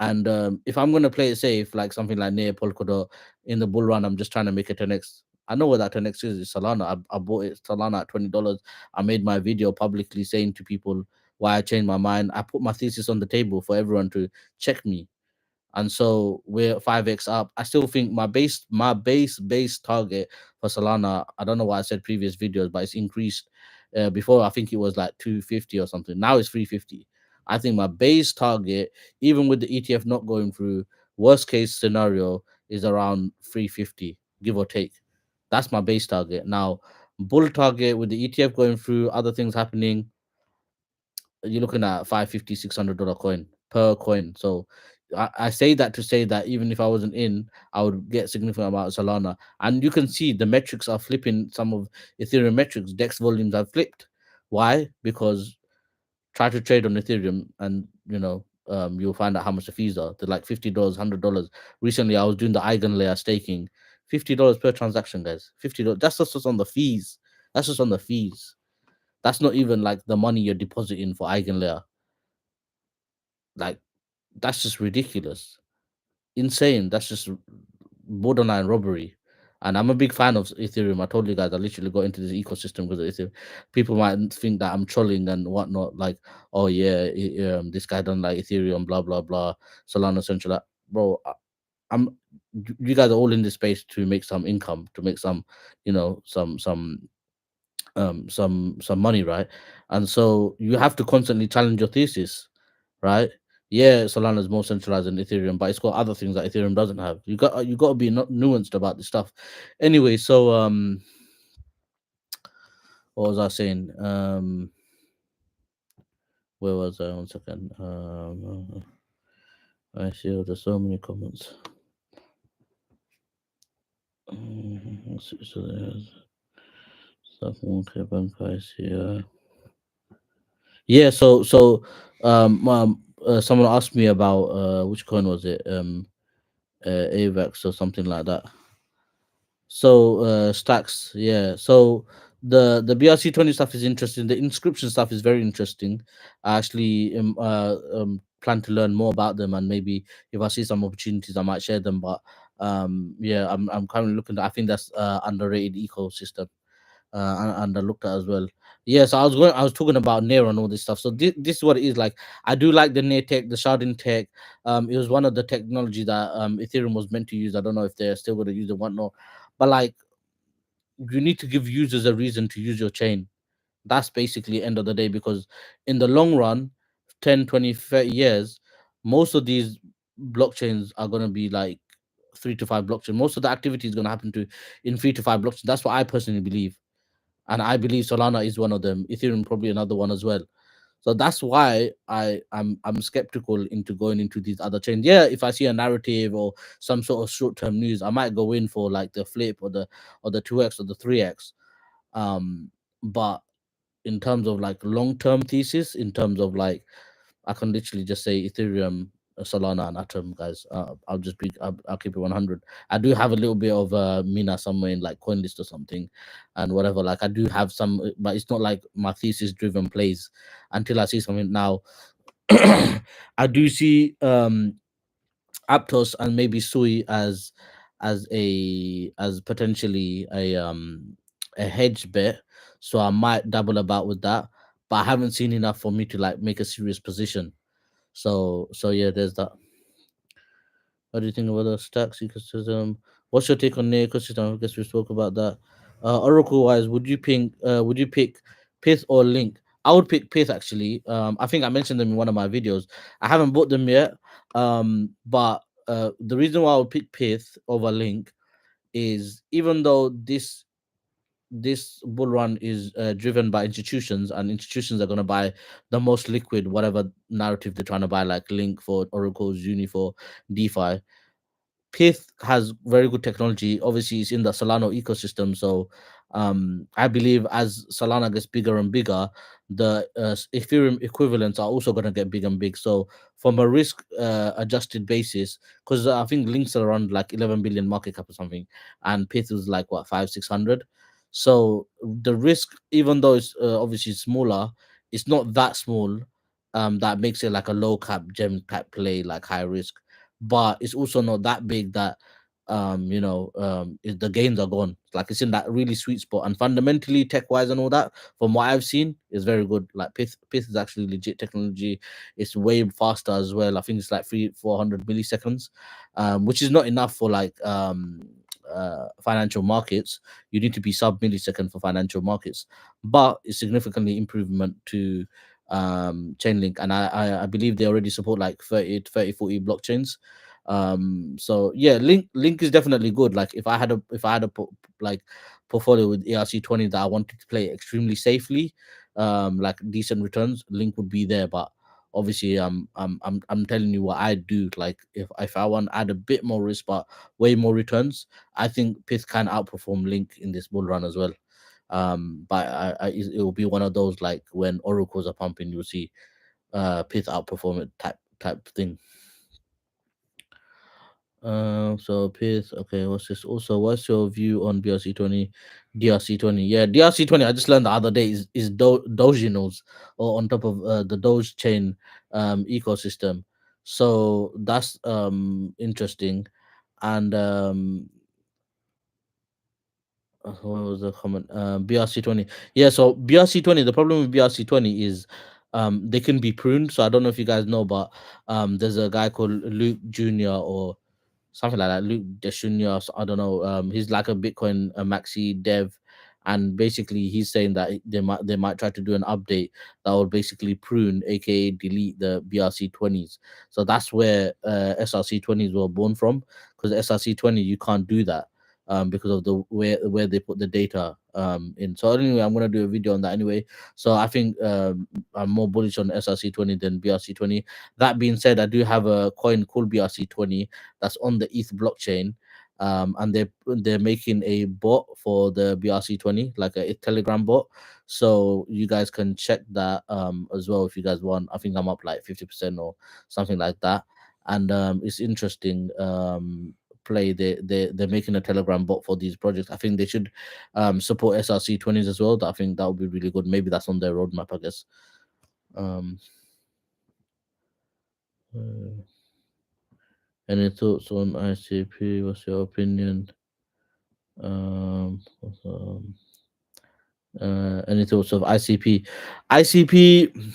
And if I'm gonna play it safe, like something like near Polkadot in the bull run, I'm just trying to make a 10x. I know what that 10x is. It's Solana. I bought it Solana at $20. I made my video publicly saying to people why I changed my mind. I put my thesis on the table for everyone to check me, and so we're 5x up. I still think my base target for Solana, I don't know why I said previous videos, but it's increased. Before I think it was like 250 or something. Now it's 350. I think my base target, even with the ETF not going through, worst case scenario is around 350, give or take. That's my base target. Now, bull target with the ETF going through, other things happening, you're looking at 550, $600 coin per coin. So I say that to say that even if I wasn't in, I would get significant amount of Solana. And you can see the metrics are flipping. Some of Ethereum metrics, Dex volumes have flipped. Why? Because try to trade on Ethereum and you'll find out how much the fees are. They're like $50, $100. Recently I was doing the Eigenlayer staking. $50 per transaction, guys. $50. That's just on the fees. That's just on the fees. That's not even like the money you're depositing for Eigenlayer. Like, that's just ridiculous. Insane. That's just borderline robbery. And I'm a big fan of Ethereum. I told you guys I literally got into this ecosystem because of Ethereum. People might think that I'm trolling and whatnot, like, oh yeah, this guy doesn't like Ethereum, blah blah blah, Solana Central. Bro, I'm you guys are all in this space to make some income, to make some, some money, right? And so you have to constantly challenge your thesis, right? Yeah, Solana is more centralized than Ethereum, but it's got other things that Ethereum doesn't have. You got to be nuanced about this stuff. Anyway, so what was I saying? Where was I? 1 second. I see there's so many comments. So there's stuff bank price here. Yeah, someone asked me about which coin was it? AVAX or something like that. So stacks, yeah. So the BRC20 stuff is interesting. The inscription stuff is very interesting. I actually plan to learn more about them, and maybe if I see some opportunities, I might share them. But yeah, I'm currently looking at. I think that's underrated ecosystem, and I looked at as well. Yeah, so I was talking about Nair and all this stuff. So this is what it is like. I do like the Nair tech, the sharding tech. It was one of the technology that Ethereum was meant to use. I don't know if they're still going to use it, whatnot. But like, you need to give users a reason to use your chain. That's basically end of the day, because in the long run, 10, 20, 30 years, most of these blockchains are going to be like 3 to 5 blockchains. Most of the activity is going to happen to in 3 to 5 blockchains. That's what I personally believe, and I believe Solana is one of them. Ethereum probably another one as well. So that's why I'm skeptical into going into these other chains. Yeah, if I see a narrative or some sort of short term news, I might go in for like the flip or the 2x or the 3x. But in terms of like long term thesis, in terms of like, I can literally just say Ethereum Solana and Atom, guys. I'll keep it 100. I do have a little bit of Mina somewhere in like CoinList or something, and whatever. Like I do have some, but it's not like my thesis driven plays until I see something now. I do see Aptos and maybe Sui as potentially a hedge bet. So I might double about with that, but I haven't seen enough for me to like make a serious position. So yeah, there's that. What do you think about the Stacks ecosystem? What's your take on the ecosystem? I guess we spoke about that. Oracle wise, would you pick Pith or Link? I would pick Pith actually. I think I mentioned them in one of my videos. I haven't bought them yet. But the reason why I would pick Pith over Link is even though this bull run is driven by institutions, and institutions are going to buy the most liquid whatever narrative they're trying to buy, like Link for Oracle's Uni for DeFi. Pith has very good technology. Obviously, it's in the Solana ecosystem. So, I believe as Solana gets bigger and bigger, the Ethereum equivalents are also going to get big and big. So, from a risk adjusted basis, because I think Links are around like 11 billion market cap or something, and Pith is like what, 500 600. So the risk, even though it's obviously smaller, it's not that small. That makes it like a low cap gem type play, like high risk, but it's also not that big that the gains are gone. Like it's in that really sweet spot, and fundamentally tech wise and all that, from what I've seen, is very good. Like Pith is actually legit technology. It's way faster as well. I think it's like 300 400 milliseconds, which is not enough for like financial markets. You need to be sub millisecond for financial markets, but it's significantly improvement to Chainlink, and I believe they already support like 30 40 blockchains. So yeah, Link is definitely good. Like if I had a like portfolio with ERC20 that I wanted to play extremely safely, like decent returns, Link would be there. But obviously I'm telling you what I do. Like if I want to add a bit more risk but way more returns, I think Pith can outperform Link in this bull run as well. But it will be one of those like when oracles are pumping, you'll see Pith outperform it type thing. So Pith, okay, what's this? Also, what's your view on BRC20, DRC20? Yeah, DRC20. I just learned the other day is Doginos, or on top of the Doge chain ecosystem. So that's interesting, and what was the comment? BRC20. Yeah, so BRC20. The problem with BRC20 is they can be pruned. So I don't know if you guys know, but there's a guy called Luke Junior or something like that. Luke Deshunia, I don't know. He's like a Bitcoin maxi dev, and basically he's saying that they might try to do an update that will basically prune, aka delete the BRC20s. So that's where SRC20s were born from, because SRC20 you can't do that. Because of the where they put the data in. So anyway, I'm gonna do a video on that anyway. So I think I'm more bullish on SRC20 than BRC20. That being said, I do have a coin called BRC20 that's on the ETH blockchain. And they're making a bot for the BRC20, like a Telegram bot. So you guys can check that as well if you guys want. I think I'm up like 50% or something like that. And it's interesting. Play they're making a Telegram bot for these projects. I think they should support SRC20s as well. I think that would be really good. Maybe that's on their roadmap, I guess. Um, uh, any thoughts on ICP? What's your opinion? What's, any thoughts of ICP? ICP.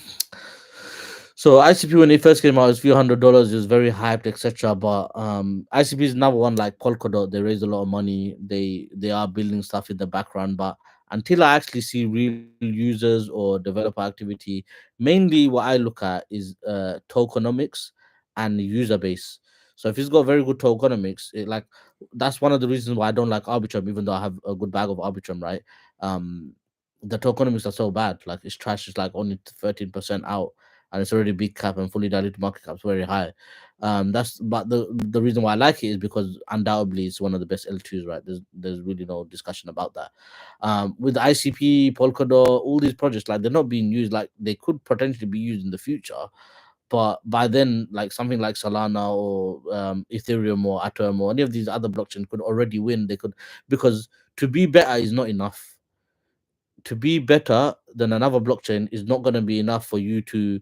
So ICP when it first came out, it was $few $100. It was very hyped, etc. But ICP is another one like Polkadot. They raise a lot of money. They are building stuff in the background, but until I actually see real users or developer activity, mainly what I look at is tokenomics and user base. So if it's got very good tokenomics, like that's one of the reasons why I don't like Arbitrum, even though I have a good bag of Arbitrum, right? Um, the tokenomics are so bad. Like it's trash. It's like only 13% out, and it's already big cap and fully diluted market cap is very high. That's but the reason why I like it is because undoubtedly it's one of the best L2s, right? There's really no discussion about that. With ICP, Polkadot, all these projects, like they're not being used, like they could potentially be used in the future, But by then, like something like Solana or Ethereum or Atom or any of these other blockchains could already win. They could, because to be better is not enough. To be better than another blockchain is not going to be enough for you to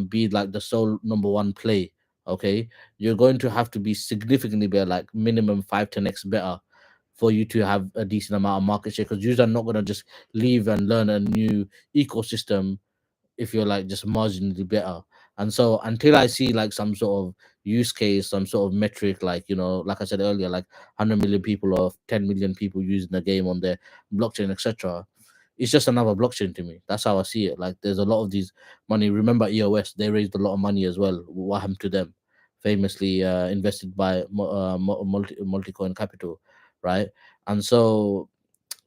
be like the sole number one play. Okay, you're going to have to be significantly better, like minimum 5-10x better, for you to have a decent amount of market share, because users are not going to just leave and learn a new ecosystem if you're like just marginally better. And so until I see like some sort of use case, some sort of metric, like, like I said earlier, like 100 million people or 10 million people using the game on their blockchain, etc., it's just another blockchain to me. That's how I see it. Like there's a lot of these money. Remember EOS, they raised a lot of money as well. What happened to them? Famously invested by multi-coin capital, right? And so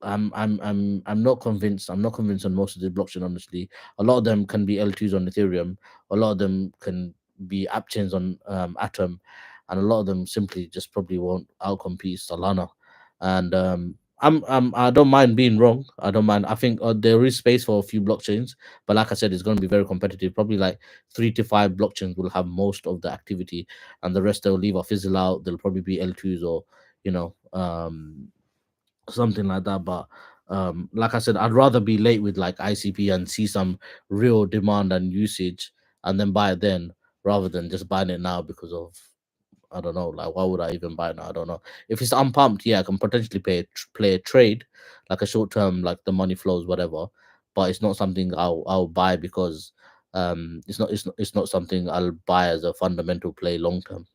I'm not convinced. I'm not convinced on most of the blockchain, honestly. A lot of them can be L2s on Ethereum. A lot of them can be app chains on Atom, and a lot of them simply just probably won't outcompete Solana. And I don't mind being wrong. I don't mind. I think there is space for a few blockchains, but like I said, it's going to be very competitive. Probably like 3 to 5 blockchains will have most of the activity, and the rest they'll leave or fizzle out. They'll probably be L2s or something like that. But like I said, I'd rather be late with like ICP and see some real demand and usage and then buy it then, rather than just buying it now because of, I don't know, like why would I even buy it now? I don't know. If it's unpumped, yeah, I can potentially play a trade, like a short term, like the money flows, whatever. But it's not something I'll buy because it's not something I'll buy as a fundamental play long term.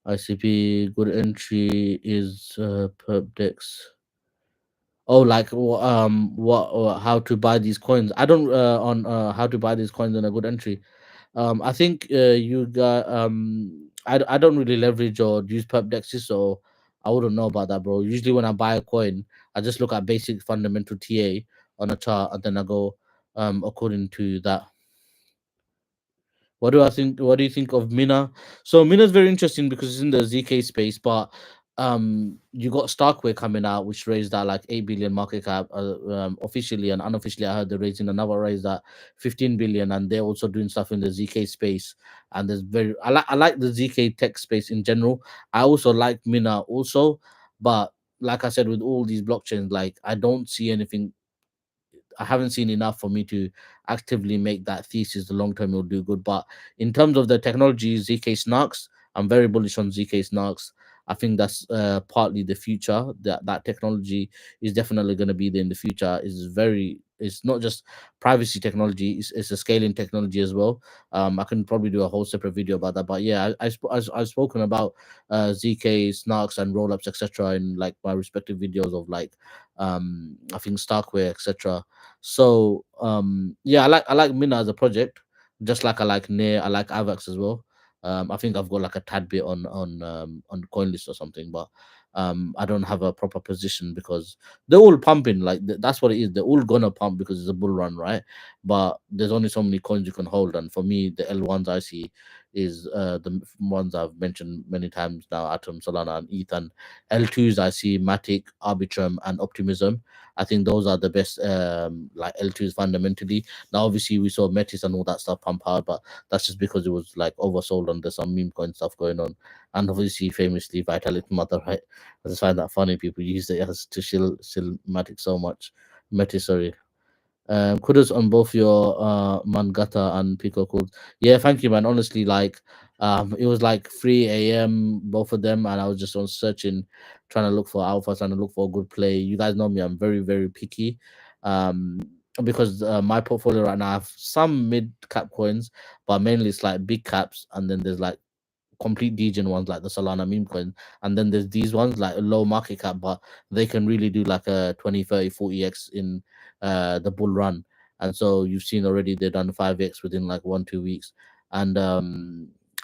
ICP good entry is perp dex. Oh, like what how to buy these coins? I don't on how to buy these coins on a good entry. I think you got I don't really leverage or use perp dexes, so I wouldn't know about that, bro. Usually when I buy a coin, I just look at basic fundamental TA on a chart and then I go according to that. What do I think? What do you think of Mina? So Mina's very interesting because it's in the ZK space, but you got Starkware coming out, which raised that like 8 billion market cap officially, and unofficially I heard they're raising another raise at 15 billion, and they're also doing stuff in the ZK space. And there's very I like the ZK tech space in general. I also like Mina also, but like I said, with all these blockchains, like I don't see anything. I haven't seen enough for me to actively make that thesis the long term will do good. But in terms of the technology, ZK Snarks, I'm very bullish on ZK Snarks. I think that's partly the future. That technology is definitely going to be there in the future. It's not just privacy technology; it's a scaling technology as well. I can probably do a whole separate video about that. But yeah, I've spoken about ZK Snarks and rollups, etc. in like my respective videos of like I think Starkware, etc. So yeah, I like Mina as a project, just like I like Near, I like Avax as well. I think I've got like a tad bit on CoinList or something, but I don't have a proper position because they're all pumping. Like that's what it is. They're all gonna pump because it's a bull run, right? But there's only so many coins you can hold, and for me, the L1s I see is ones I've mentioned many times now: Atom, Solana, and ETH. And L2s I see Matic, Arbitrum, and Optimism. I think those are the best like L2s fundamentally. Now obviously we saw Metis and all that stuff pump hard, but that's just because it was like oversold and there's some meme coin stuff going on. And obviously famously Vitalik Mother, right? I just find that funny. People use it as to shill Matic so much. Metis, sorry. Kudos on both your Mangata and Pico calls. Yeah, thank you, man. Honestly, like it was like 3 a.m. both of them, and I was just on searching, trying to look for alpha, trying to look for a good play. You guys know me, I'm very, very picky. Um because my portfolio right now I have some mid cap coins, but mainly it's like big caps, and then there's like complete degen ones like the Solana meme coin. And then there's these ones like a low market cap, but they can really do like a 20, 30, 40x in the bull run. And so you've seen already they've done 5x within like 1-2 weeks. And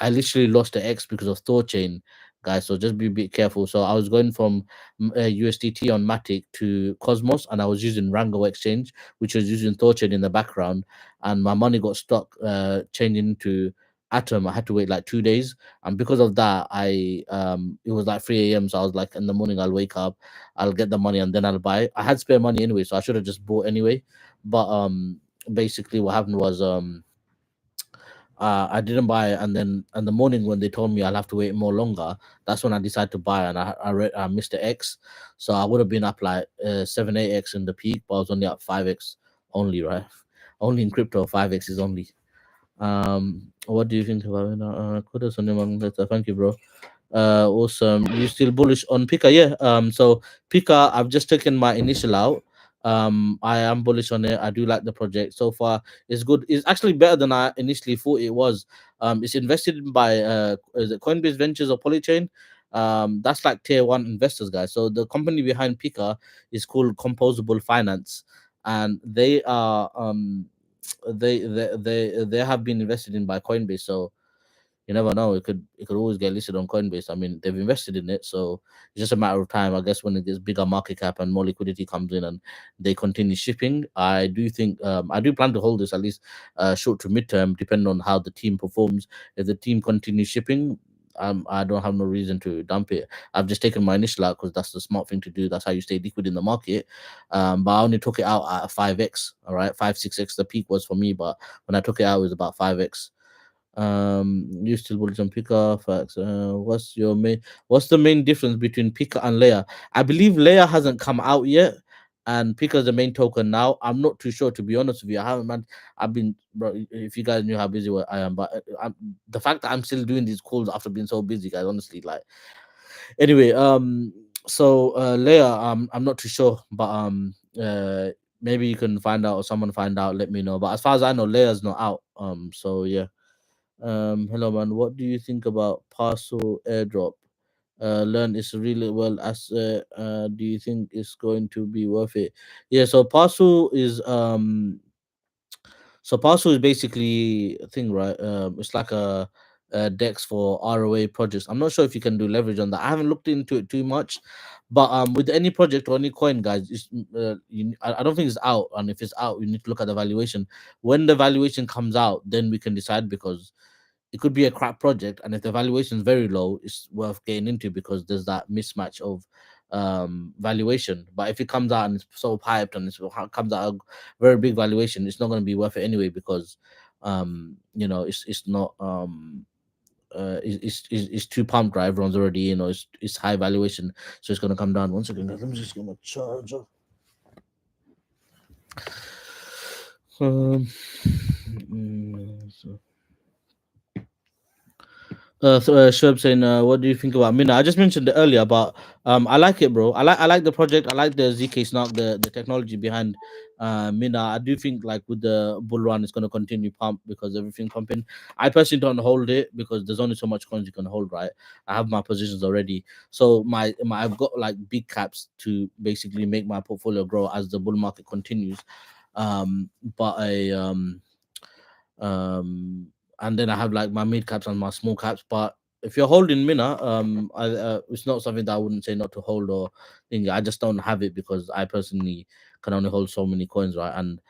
I literally lost the X because of Thorchain, guys. So just be a bit careful. So I was going from USDT on Matic to Cosmos, and I was using Rango Exchange, which was using Thorchain in the background, and my money got stuck changing to Atom. I had to wait like 2 days, and because of that, it was like 3 a.m. So I was like, in the morning, I'll wake up, I'll get the money, and then I'll buy. I had spare money anyway, so I should have just bought anyway. But basically, what happened was I didn't buy it, and then in the morning when they told me I'll have to wait more longer, that's when I decided to buy, and I missed the X, so I would have been up like 7 8x in the peak, but I was only up 5x only, right? Only in crypto 5x is only. What do you think about it? Kudos on you, man. Thank you, bro. Awesome. You still bullish on Pika? Yeah. So Pika, I've just taken my initial out. I am bullish on it. I do like the project so far. It's good. It's actually better than I initially thought it was. It's invested in by is it Coinbase Ventures or Polychain? That's like tier one investors, guys. So the company behind Pika is called Composable Finance, and they are they have been invested in by Coinbase. So you never know. It could always get listed on Coinbase. I mean, they've invested in it, so it's just a matter of time. I guess when it gets bigger market cap and more liquidity comes in, and they continue shipping, I do think I do plan to hold this at least short to midterm, depending on how the team performs. If the team continues shipping. I don't have no reason to dump it. I've just taken my initial out because that's the smart thing to do. That's how you stay liquid in the market. But I only took it out at 5x. All right, 5 6x. The peak was for me, but when I took it out, it was about 5x. You still bullish on Pika facts. What's the main difference between Pika and Leia? I believe Leia hasn't come out yet, and Pika is the main token now. I'm not too sure, to be honest with you. I haven't, man. I've been, bro. If you guys knew how busy I am, but the fact that I'm still doing these calls after being so busy, guys, honestly, like. Anyway, so Leia, I'm not too sure, but maybe you can find out or someone find out. Let me know. But as far as I know, Leia's not out. So yeah. Hello, man. What do you think about Parcel airdrop? Learn is really well as. Do you think it's going to be worth it? Yeah. So Parcel is basically a thing, right? It's like a Dex for ROA projects. I'm not sure if you can do leverage on that. I haven't looked into it too much, but with any project or any coin, guys, I don't think it's out. And if it's out, you need to look at the valuation. When the valuation comes out, then we can decide because it could be a crap project, and if the valuation is very low, it's worth getting into because there's that mismatch of valuation. But if it comes out and it's so hyped and comes out a very big valuation, it's not going to be worth it anyway because it's not it's too pumped, right? Everyone's already, it's high valuation, so it's going to come down. One second, guys, let me just get my charger. um so Shoaib saying, "What do you think about Mina?" I just mentioned it earlier, but I like it, bro. I like the project. I like the ZK Snark, the technology behind Mina. I do think like with the bull run, it's gonna continue pump because everything pumping. I personally don't hold it because there's only so much coins you can hold, right? I have my positions already, so my I've got like big caps to basically make my portfolio grow as the bull market continues. But I um and then I have like my mid caps and my small caps. But if you're holding Mina, it's not something that I wouldn't say not to hold or thing. I just don't have it because I personally can only hold so many coins, right? And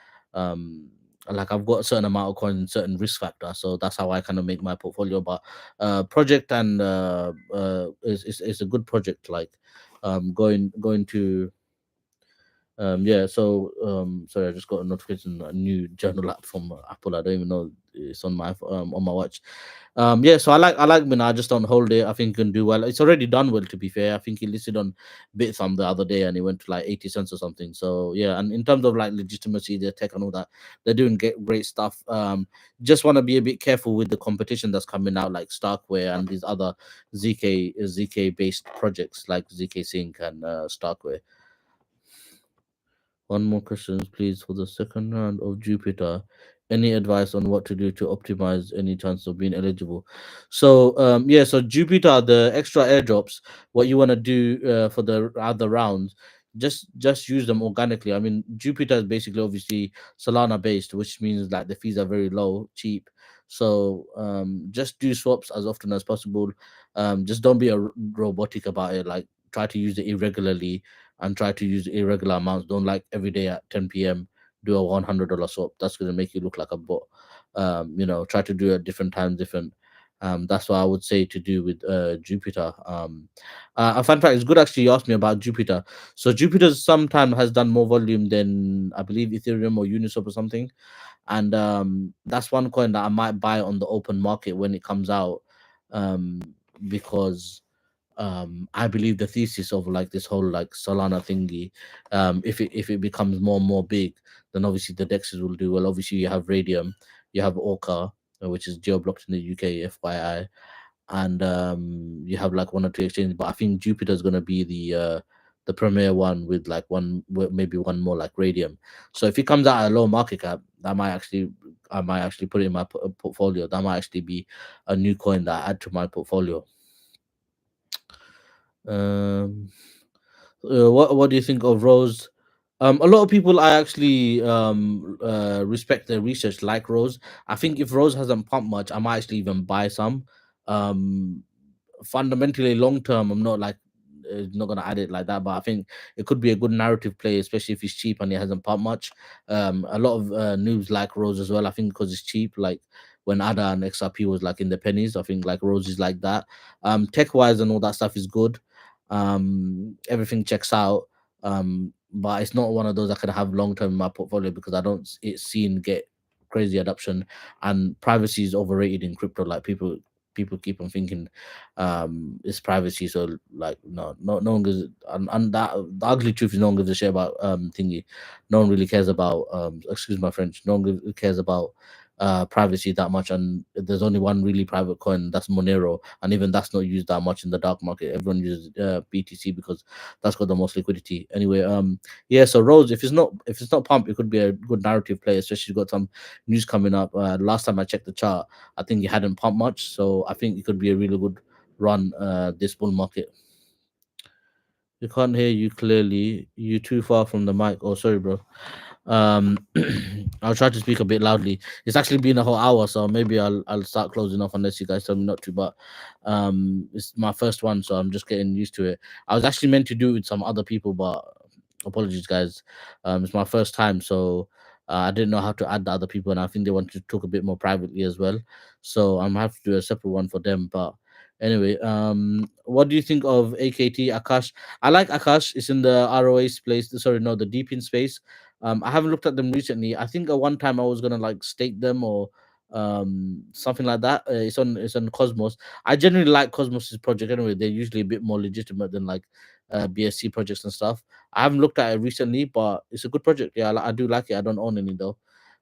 like I've got a certain amount of coins, certain risk factor, so that's how I kind of make my portfolio. But project and is a good project. Like going to yeah, so sorry, I just got a notification, a new journal app from Apple. I don't even know it's on my watch. Yeah, so I like Mina. I just don't hold it. I think it can do well. It's already done well, to be fair. I think he listed on Bithumb the other day and it went to like 80 cents or something. So yeah, and in terms of like legitimacy, the tech and all that, they're doing great stuff. Just want to be a bit careful with the competition that's coming out, like Starkware and these other ZK based projects like ZK Sync and Starkware. One more question, please, for the second round of Jupiter. Any advice on what to do to optimize any chance of being eligible? So yeah, so Jupiter, the extra airdrops, what you want to do for the other rounds, just use them organically. I mean, Jupiter is basically obviously Solana based, which means like the fees are very low, cheap. So just do swaps as often as possible. Just don't be robotic about it. Like try to use it irregularly and try to use irregular amounts. Don't like every day at 10 p.m. do a $100 swap. That's gonna make you look like a bot. Try to do it at different times, different. That's what I would say to do with Jupiter. A fun fact, it's good actually you asked me about Jupiter. So Jupiter sometimes has done more volume than I believe Ethereum or Uniswap or something. and that's one coin that I might buy on the open market when it comes out, um, because I believe the thesis of like this whole like Solana thingy, if it becomes more and more big, then obviously the dexes will do well. Obviously, you have Radium, you have Orca, which is geo blocked in the UK, FYI, and you have like one or two exchanges. But I think Jupiter is gonna be the premier one with like maybe one more like Radium. So if it comes out at a low market cap, I might actually put it in my portfolio. That might actually be a new coin that I add to my portfolio. Um, what do you think of Rose? A lot of people I actually respect their research like Rose. I think if Rose hasn't pumped much, I might actually even buy some. Um, Fundamentally, long term, I'm not like not gonna add it like that, but I think it could be a good narrative play, especially if it's cheap and it hasn't pumped much. A lot of noobs like Rose as well. I think because it's cheap, like when ADA and XRP was like in the pennies, I think like Rose is like that. Tech wise and all that stuff is good. Everything checks out. But it's not one of those I could have long term in my portfolio because I don't it seen get crazy adoption, and privacy is overrated in crypto. Like people keep on thinking it's privacy, so like no one gives, and that the ugly truth is no one gives a shit about thingy. No one really cares about excuse my French, no one cares about privacy that much, and there's only one really private coin, that's Monero, and even that's not used that much in the dark market. Everyone uses BTC because that's got the most liquidity. Anyway, yeah, so Rose, if it's not pump, it could be a good narrative play, especially got some news coming up. Last time I checked the chart, I think it hadn't pumped much, so I think it could be a really good run this bull market. You can't hear you clearly. You too far from the mic. Oh, sorry, bro. Um, I'll try to speak a bit loudly. It's actually been a whole hour, so maybe I'll start closing off unless you guys tell me not to. But it's my first one, so I'm just getting used to it. I was actually meant to do it with some other people, but apologies, guys. It's my first time, so I didn't know how to add the other people, and I think they want to talk a bit more privately as well. So I'm gonna have to do a separate one for them. But anyway, what do you think of AKT Akash? I like Akash. It's in the ROA space. Sorry, no, the deep in space. I haven't looked at them recently. I think at one time I was gonna like stake them or something like that. It's on Cosmos. I generally like Cosmos's project anyway. They're usually a bit more legitimate than like BSC projects and stuff. I haven't looked at it recently, but it's a good project. Yeah, I do like it. I don't own any though.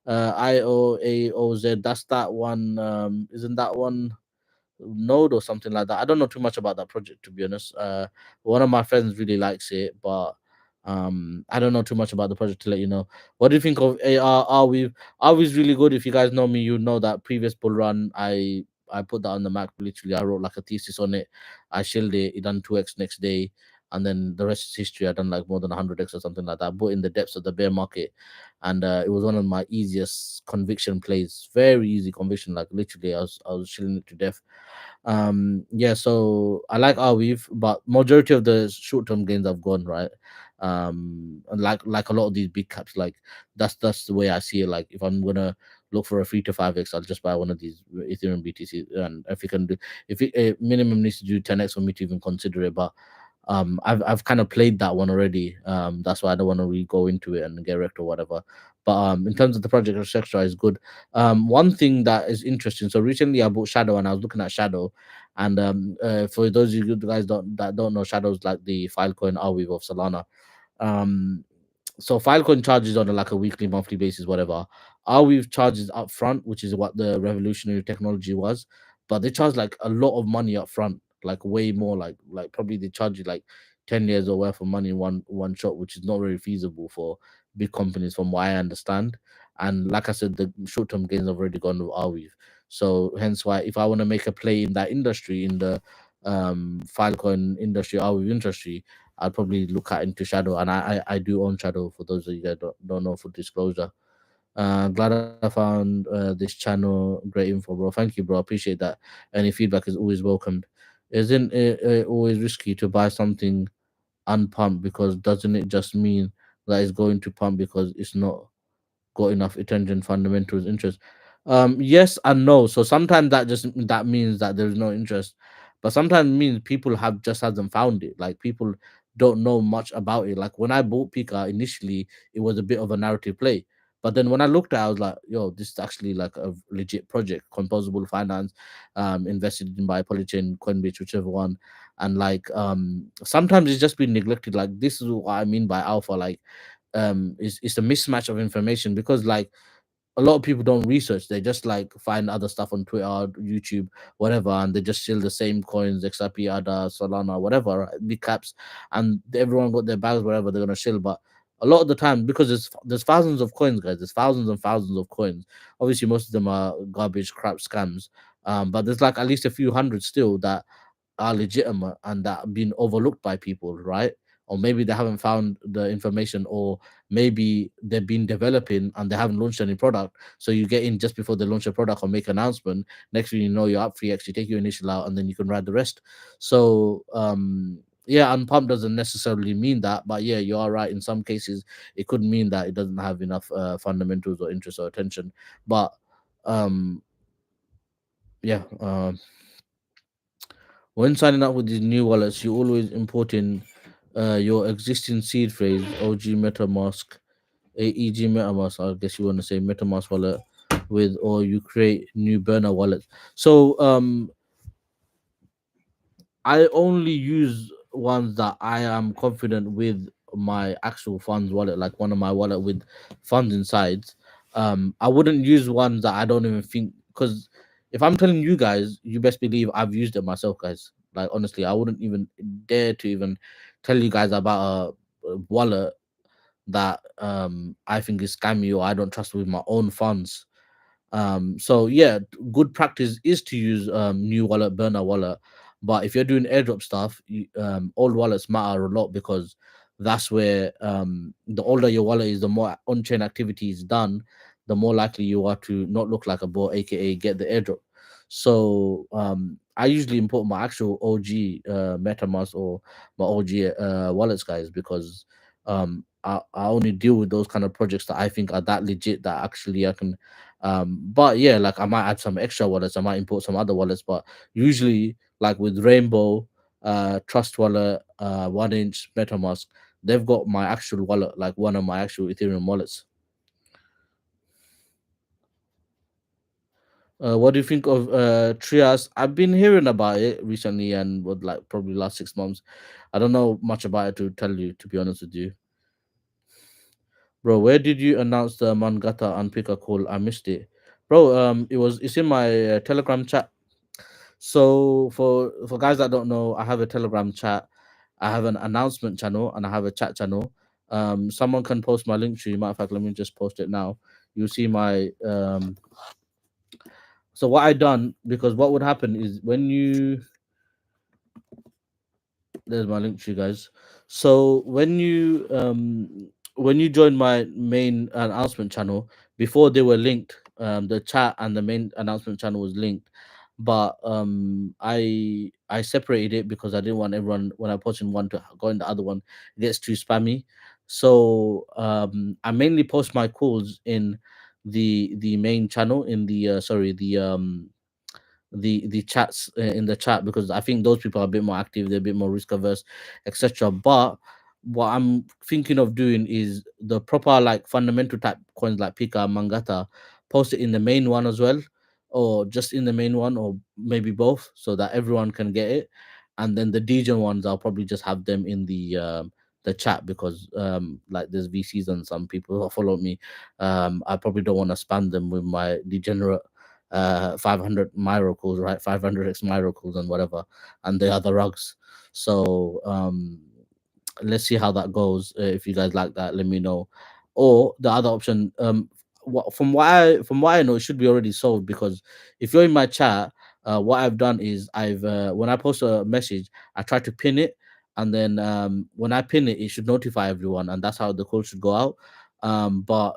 IOAOZ. That's that one. Isn't that one Node or something like that? I don't know too much about that project to be honest. One of my friends really likes it, but I don't know too much about the project to let you know. What do you think of AR? Are we really good? If you guys know me, you know that previous bull run, I put that on the Mac. Literally, I wrote like a thesis on it. I shilled it. It done 2x next day, and then the rest is history. I done like more than 100x or something like that. But in the depths of the bear market, and it was one of my easiest conviction plays. Very easy conviction. Like literally, I was shilling it to death. Yeah, so I like Arweave, but majority of the short-term gains have gone, right? And like a lot of these big caps, like that's the way I see it. Like if I'm gonna look for a 3 to 5x, I'll just buy one of these Ethereum BTC, and if it can do, if it minimum needs to do 10x for me to even consider it. But I've kind of played that one already. That's why I don't want to really go into it and get wrecked or whatever. But in terms of the project architecture is good. One thing that is interesting. So recently I bought Shadow, and I was looking at Shadow, and for those of you guys that don't know, Shadow's like the Filecoin Arweave of Solana. Um, so Filecoin charges on like a weekly, monthly basis, whatever. Arweave charges up front, which is what the revolutionary technology was, but they charge like a lot of money up front, like way more, like probably they charge you like 10 years or worth of money in one shot, which is not very feasible for big companies, from what I understand. And like I said, the short term gains have already gone with Arweave. So hence why, if I want to make a play in that industry, in the Filecoin industry, Arweave industry, I'd probably look at into Shadow, and I do own Shadow. For those of you that don't know, for disclosure. Glad I found this channel. Great info, bro. Thank you, bro. Appreciate that. Any feedback is always welcomed. Isn't it always risky to buy something unpumped, because doesn't it just mean that it's going to pump because it's not got enough attention, fundamentals, interest? Yes and no. So sometimes that means that there's no interest, but sometimes it means people have just hasn't found it. Like people don't know much about it. Like when I bought Pika initially, it was a bit of a narrative play, But then when I looked at it, I was like, yo, this is actually like a legit project, Composable Finance, invested in by Polychain, Coinbase, whichever one. And like sometimes it's just been neglected. Like this is what I mean by alpha. Like it's a mismatch of information, because like a lot of people don't research. They just like find other stuff on Twitter, YouTube, whatever, and they just steal the same coins, XRP, ADA, Solana, whatever, right? Big caps, and everyone got their bags, whatever they're gonna shill. But a lot of the time, because there's thousands of coins, guys. There's thousands and thousands of coins. Obviously, most of them are garbage, crap, scams. But there's like at least a few hundred still that are legitimate and that are being overlooked by people, right? Or maybe they haven't found the information, or maybe they've been developing and they haven't launched any product. So you get in just before they launch a product or make an announcement. Next thing you know, you're up 3x, you take your initial out, and then you can ride the rest. So yeah, and pump doesn't necessarily mean that, but yeah, you are right. In some cases, it could mean that it doesn't have enough fundamentals or interest or attention. But um yeah, when signing up with these new wallets, you always import in your existing seed phrase, OG MetaMask, AEG MetaMask, I guess you want to say MetaMask wallet with, or you create new burner wallets. So I only use ones that I am confident with my actual funds wallet, like one of my wallet with funds inside. I wouldn't use ones that I don't even think, because if I'm telling you guys, you best believe I've used it myself, guys. Like honestly, I wouldn't even dare to even tell you guys about a wallet that I think is scammy or I don't trust with my own funds. So yeah, good practice is to use new wallet, burner wallet. But if you're doing airdrop stuff, old wallets matter a lot, because that's where the older your wallet is, the more on-chain activity is done, the more likely you are to not look like a bot, aka get the airdrop. So I usually import my actual OG MetaMask or my OG wallets, guys, because I only deal with those kind of projects that I think are that legit that actually I can but yeah, like I might add some extra wallets, I might import some other wallets, but usually like with Rainbow, Trust Wallet, 1inch, MetaMask, they've got my actual wallet, like one of my actual Ethereum wallets. What do you think of Trias? I've been hearing about it recently and would like probably last 6 months. I don't know much about it to tell you, to be honest with you. Bro, where did you announce the Mangata and Pika call? I missed it. Bro, it's in my Telegram chat. So for guys that don't know, I have a Telegram chat, I have an announcement channel, and I have a chat channel. Someone can post my link tree. Matter of fact, let me just post it now. You'll see my so what I done, because what would happen is there's my link to you guys. So when you join my main announcement channel, before they were linked, the chat and the main announcement channel was linked, but I separated it because I didn't want everyone, when I post in one, to go in the other one. It gets too spammy. So I mainly post my calls in the main channel, in the sorry, the chats in the chat, because I think those people are a bit more active, they're a bit more risk averse, etc. But what I'm thinking of doing is the proper like fundamental type coins like Pika, Mangata, post it in the main one as well, or just in the main one, or maybe both, so that everyone can get it. And then the DJ ones, I'll probably just have them in the chat, because like there's VCs and some people who follow me. I probably don't want to spam them with my degenerate 500 miracles, right? 500x miracles and whatever, and the other rugs. So let's see how that goes. If you guys like that, let me know. Or the other option, from what I know, it should be already solved, because if you're in my chat, what I've done is I've when I post a message, I try to pin it, and then when I pin it, it should notify everyone, and that's how the code should go out. But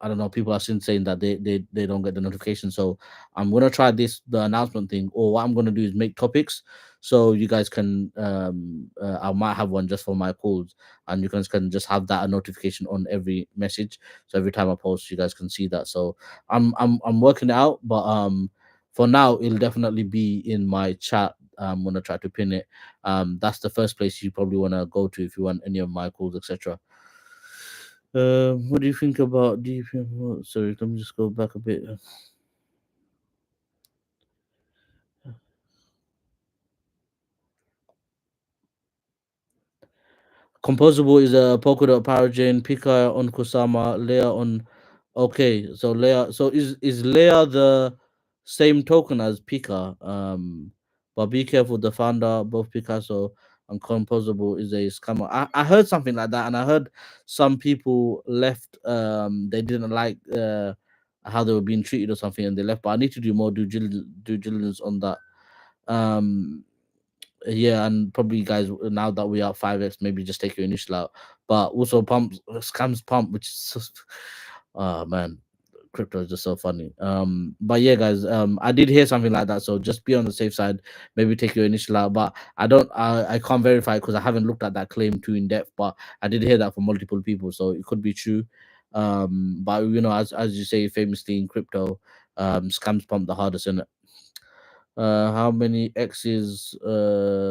I don't know. People are still saying that they don't get the notification. So I'm gonna try the announcement thing, or what I'm gonna do is make topics, so you guys can I might have one just for my calls, and you guys can just have that a notification on every message. So every time I post, you guys can see that. So I'm working it out, but for now it'll definitely be in my chat. I'm gonna try to pin it. That's the first place you probably wanna go to if you want any of my calls, etc. What do you think about DPM? Oh, sorry, let me just go back a bit. Composable is a Polkadot Power Chain, Pika on Kusama, Leia on. Okay, so Leia. So is Leia the same token as Pika? But be careful, the founder, both Picasso and Composable, is a scammer. I heard something like that, and I heard some people left. They didn't like how they were being treated or something, and they left. But I need to do more due diligence on that. Um, yeah, and probably guys, now that we are 5x, maybe just take your initial out. But also pump scams pump, which is just, oh man, crypto is just so funny. But yeah, guys, I did hear something like that, so just be on the safe side. Maybe take your initial out, but I can't verify because I haven't looked at that claim too in depth. But I did hear that from multiple people, so it could be true. But as you say famously in crypto, scams pump the hardest, in. How many X's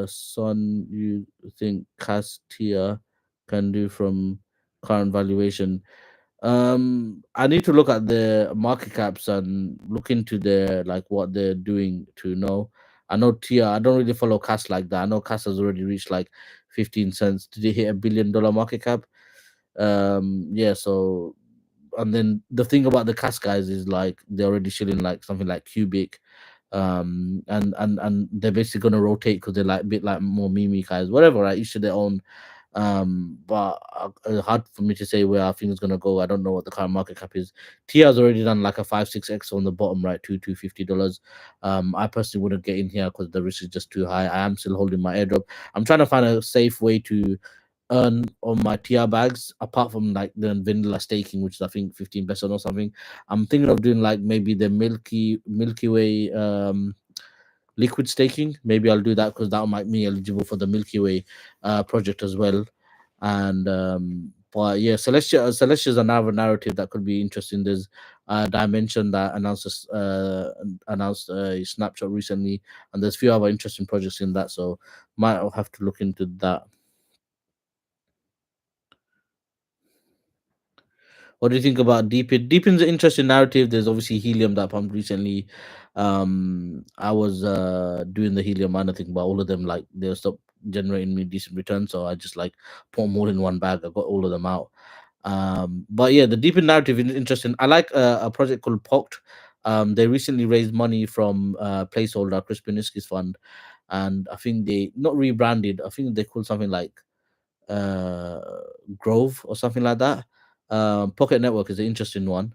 son you think Castia can do from current valuation? I need to look at the market caps and look into their like what they're doing to know. I know Tia. I don't really follow Cas like that. I know Cas has already reached like 15 cents. Did he hit $1 billion market cap? Yeah. So and then the thing about the Cas guys is like they're already shilling like something like Cubic, and they're basically gonna rotate because they're like a bit like more meme guys, whatever, right? Each to their own. But hard for me to say where I think it's gonna go. I don't know what the current market cap is. Tia's already done like a 5-6x on the bottom, right? $250. I personally wouldn't get in here because the risk is just too high. I am still holding my airdrop. I'm trying to find a safe way to earn on my TR bags apart from like the vanilla staking, which is I think 15% or something. I'm thinking of doing like maybe the Milky Way liquid staking. Maybe I'll do that because that might me eligible for the Milky Way project as well. And but yeah, Celestia is another narrative that could be interesting. There's a Dimension that announced a snapshot recently, and there's few other interesting projects in that. So might have to look into that. What do you think about Deepin? Deepin's an interesting narrative. There's obviously Helium that pumped recently. I was doing the Helium miner thing, but all of them like they stopped generating me decent returns, so I just like put them all in one bag. I got all of them out. But yeah, the Deepin narrative is interesting. I like a project called Poct. They recently raised money from placeholder Chris Beniski's fund, and I think they not rebranded. I think they called something like uh Grove or something like that. Pocket Network is an interesting one.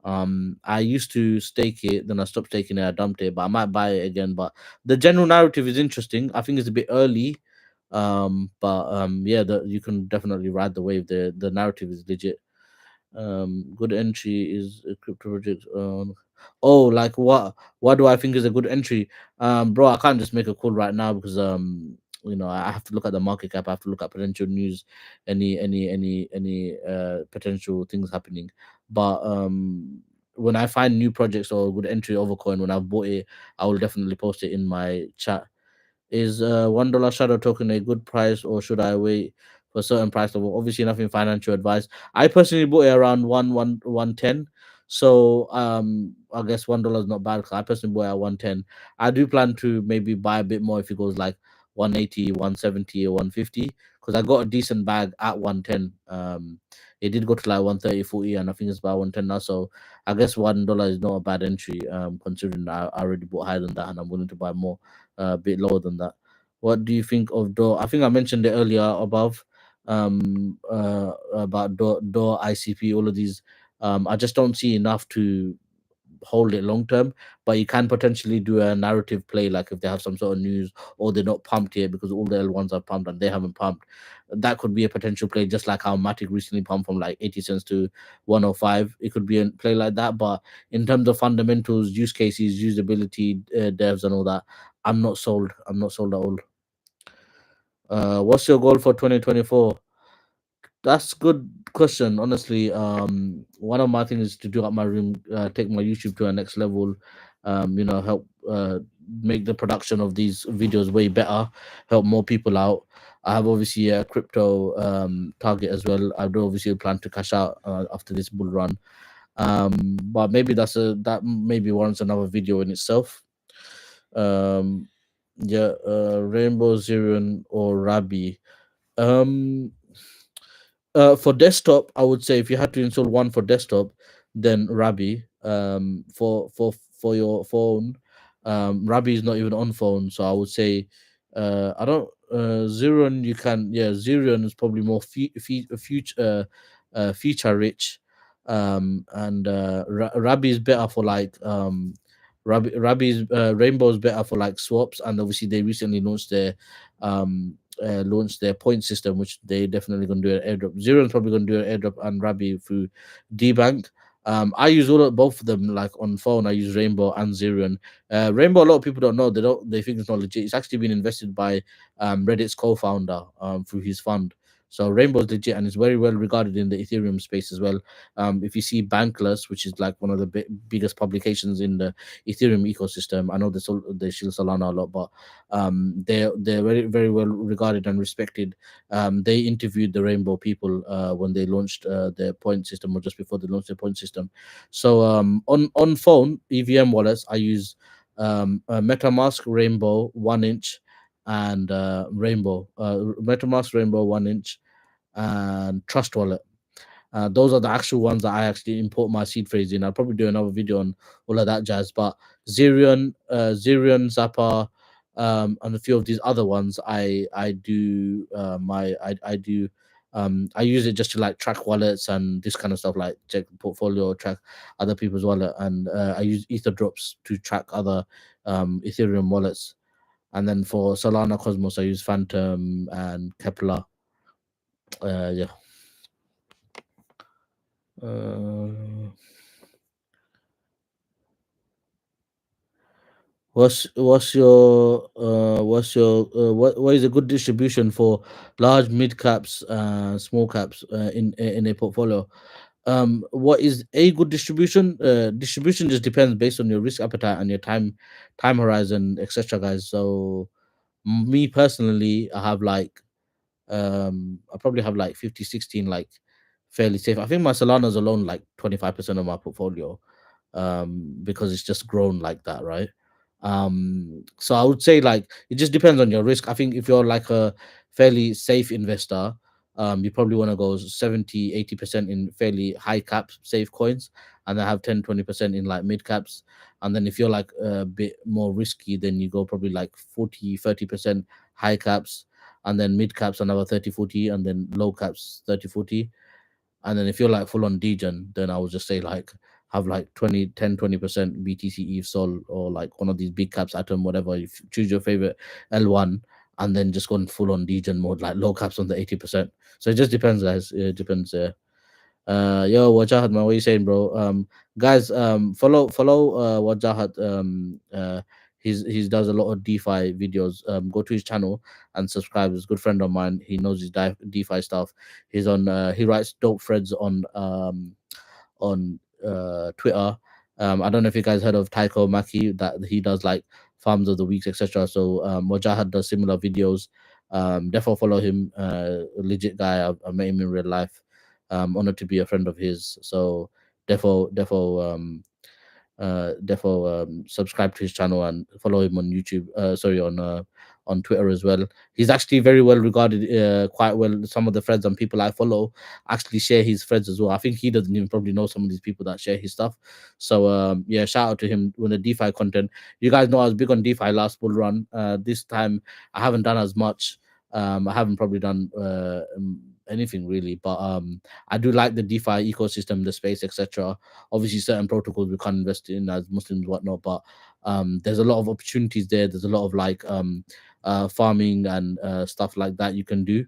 I used to stake it, then I stopped staking it, I dumped it, but I might buy it again. But the general narrative is interesting. I think it's a bit early. But yeah, you can definitely ride the wave. The narrative is legit. Good entry is a crypto project. Oh, like what do I think is a good entry? Bro, I can't just make a call right now because I have to look at the market cap. I have to look at potential news, any potential things happening. But when I find new projects or good entry overcoin when I've bought it, I will definitely post it in my chat. Is $1 shadow token a good price, or should I wait for a certain price level? Obviously, nothing financial advice. I personally bought it around 110. So I guess $1 is not bad. 'Cause I personally bought it at 110. I do plan to maybe buy a bit more if it goes like 180, 170, or 150. Because I got a decent bag at 110. It did go to like 130, 40, and I think it's about 110 now. So I guess $1 is not a bad entry, considering I already bought higher than that and I'm willing to buy more a bit lower than that. What do you think of Door? I think I mentioned it earlier above, about Door ICP, all of these. I just don't see enough to hold it long term, but you can potentially do a narrative play, like if they have some sort of news or they're not pumped yet because all the L1s are pumped and they haven't pumped. That could be a potential play, just like how Matic recently pumped from like 80 cents to 105. It could be a play like that. But in terms of fundamentals, use cases, usability, devs, and all that, I'm not sold. I'm not sold at all. What's your goal for 2024? That's good question. Honestly, one of my things is to do up my room, take my YouTube to a next level. Help make the production of these videos way better, help more people out. I have obviously a crypto target as well. I do obviously plan to cash out after this bull run. But maybe that maybe warrants another video in itself. Um, yeah, Rainbow Zerion or Rabbi. Um, for desktop, I would say if you had to install one for desktop, then Rabbi. For your phone, Rabbi is not even on phone, so I would say, I don't. Xerion, you can, yeah. Xerion is probably more feature rich, and Rabbi is better for like Rabbi's Rainbow is better for like swaps, and obviously they recently launched their point system, which they definitely gonna do an airdrop. Zero is probably gonna do an airdrop and Rabbi through DBank. I use both of them like on phone. I use Rainbow and Zerion. Rainbow, a lot of people don't know. They think it's not legit. It's actually been invested by Reddit's co-founder through his fund. So Rainbow is legit and it's very well regarded in the Ethereum space as well. If you see Bankless, which is like one of the biggest publications in the Ethereum ecosystem, I know they shield Solana a lot, but they're very very well regarded and respected. They interviewed the Rainbow people when they launched their point system, or just before they launched their point system. So on phone EVM wallets, I use MetaMask, Rainbow, 1inch, and MetaMask, Rainbow, 1inch, and Trust Wallet. Those are the actual ones that I actually import my seed phrase in. I'll probably do another video on all of that jazz. But Zerion, Zappa, and a few of these other ones, I do I do I use it just to like track wallets and this kind of stuff, like check portfolio, track other people's wallet, and I use Ether drops to track other Ethereum wallets. And then for Solana Cosmos, I use Phantom and Kepler. Yeah. Uh, what is a good distribution for large mid caps, small caps in a portfolio? What is a good distribution? Distribution just depends based on your risk appetite and your time horizon, etc. Guys. So me personally, I probably have like 50-16, like fairly safe. I think my Solana's alone like 25% of my portfolio, because it's just grown like that, right? So I would say like it just depends on your risk. I think if you're like a fairly safe investor, you probably want to go 70-80% in fairly high cap safe coins, and then have 10-20% in like mid caps. And then if you're like a bit more risky, then you go probably like 40-30% high caps, and then mid caps another 30-40, and then low caps 30-40. And then if you're like full on degen, then I would just say like have like 20 10 20% BTC ETH Sol, or like one of these big caps Atom, whatever. If you choose your favorite L1, and then just go full on degen mode, like low caps on the 80%. So it just depends, guys. It depends. Yo, Wajahat, man, what you saying, bro? Guys, follow Wajahat. He's does a lot of DeFi videos. Go to his channel and subscribe. He's a good friend of mine. He knows his DeFi stuff. He's on. He writes dope threads on Twitter. I don't know if you guys heard of Tycho Maki, that he does like farms of the weeks, etc. So Wajahat does similar videos. Definitely follow him. A legit guy. I met him in real life. Honored to be a friend of his. So defo subscribe to his channel and follow him on YouTube. Sorry, on Twitter as well. He's actually very well regarded. Quite well. Some of the friends and people I follow actually share his threads as well. I think he doesn't even probably know some of these people that share his stuff. So yeah, shout out to him with the DeFi content. You guys know I was big on DeFi last bull run. This time I haven't done as much. I haven't probably done anything really, but I do like the DeFi ecosystem, the space, etc. Obviously, certain protocols we can't invest in as Muslims, whatnot, but there's a lot of opportunities there. There's a lot of like farming and stuff like that you can do.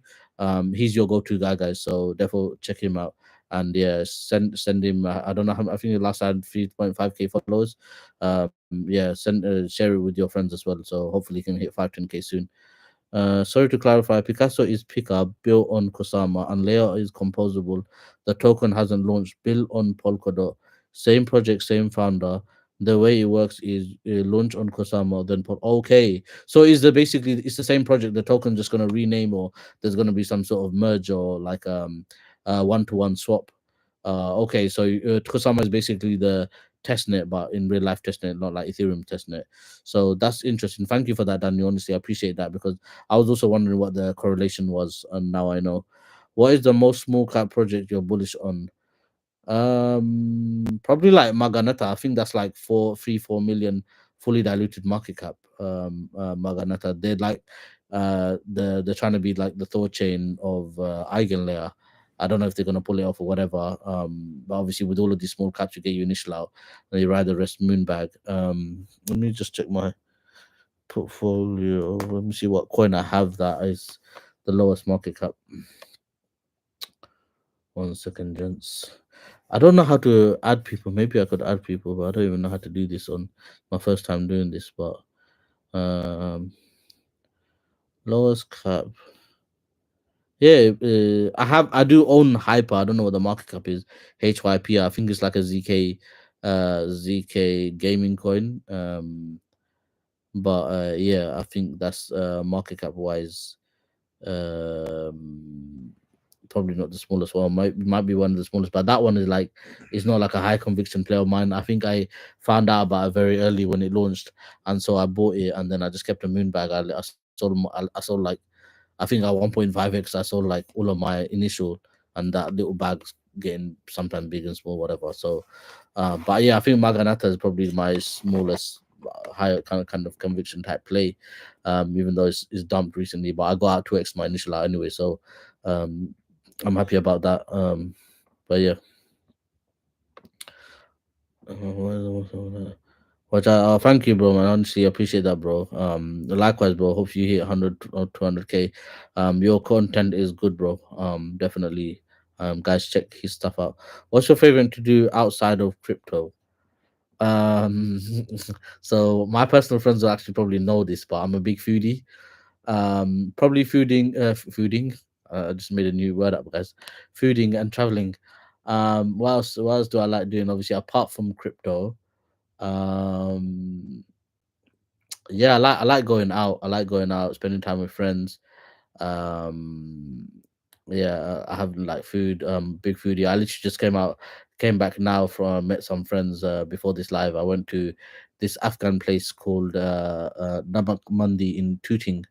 He's your go-to guy, guys. So definitely check him out. And yeah, send him. I don't know how. I think the last I had 3.5k followers. Yeah, share it with your friends as well. So hopefully, you can hit 5-10k soon. Sorry to clarify, Picasso is Pika built on Kusama and layer is composable. The token hasn't launched, built on Polkadot. Same project, same founder. the way it works is launch on Kusama, then put okay. So is the basically it's the same project. The token just gonna rename, or there's gonna be some sort of merge, or like one to one swap. Okay, so Kusama is basically the testnet, but in real life testnet, not like Ethereum testnet. So that's interesting. Thank you for that, Daniel. Honestly, I appreciate that because I was also wondering what the correlation was, and now I know. What is the most small cap project you're bullish on? Probably like Maganata. I think that's like 4 million fully diluted market cap. Maganata. They're like they're trying to be like the Thor chain of Eigenlayer. I don't know if they're gonna pull it off or whatever. But obviously with all of these small caps, you get your initial out, and you ride the rest moonbag. Let me just check my portfolio. Let me see what coin I have that is the lowest market cap. 1 second, gents. I don't know how to add people. Maybe I could add people, but I don't even know how to do this on my first time doing this. But um, lowest cap. Yeah, I do own Hyper. I don't know what the market cap is. HYP. I think it's like a ZK gaming coin. But yeah, I think that's market cap wise. Um, Probably not the smallest one. Might be one of the smallest, but that one is like it's not like a high conviction play of mine. I think I found out about it very early when it launched, and so I bought it, and then I just kept a moon bag. I sold I sold like I think at 1.5x I sold like all of my initial, and that little bag's getting sometimes big and small, whatever. So, but yeah, I think Maganata is probably my smallest, higher kind of conviction type play. Even though it's dumped recently, but I got out 2x my initial out anyway, so um, I'm happy about that. But yeah. Which thank you, bro, man. Honestly, I appreciate that, bro. Likewise, bro. Hope you hit 100 or 200k. Your content is good, bro. Definitely. Guys, check his stuff out. What's your favorite to do outside of crypto? Um, so my personal friends will actually probably know this, but I'm a big foodie. Probably fooding. I just made a new word up, guys. Fooding and traveling. What else? What else do I like doing? Obviously, apart from crypto, um, yeah, I like going out. I like going out, spending time with friends. Um, yeah, I have like food. Big foodie. I literally just came back now from met some friends. Before this live, I went to this Afghan place called Namak Mandi in Tooting.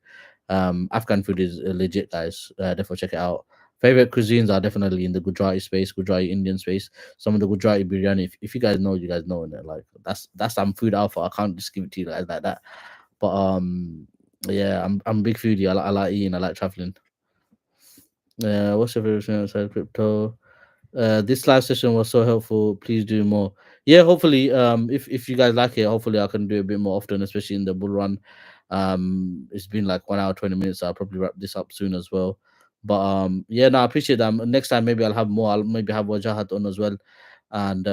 Afghan food is legit, guys. Definitely check it out. Favorite cuisines are definitely in the Gujarati space, Gujarati Indian space. Some of the Gujarati biryani. If you guys know, you guys know, and like that's some food alpha. I can't just give it to you guys like that. But yeah, I'm a big foodie. I like eating. I like traveling. What's your favorite thing outside crypto? This live session was so helpful. Please do more. Yeah, hopefully, if you guys like it, hopefully I can do a bit more often, especially in the bull run. It's been like 1 hour 20 minutes. So I'll probably wrap this up soon as well. But yeah, no, I appreciate that. Next time maybe I'll have more. I'll maybe have Wajahat on as well, and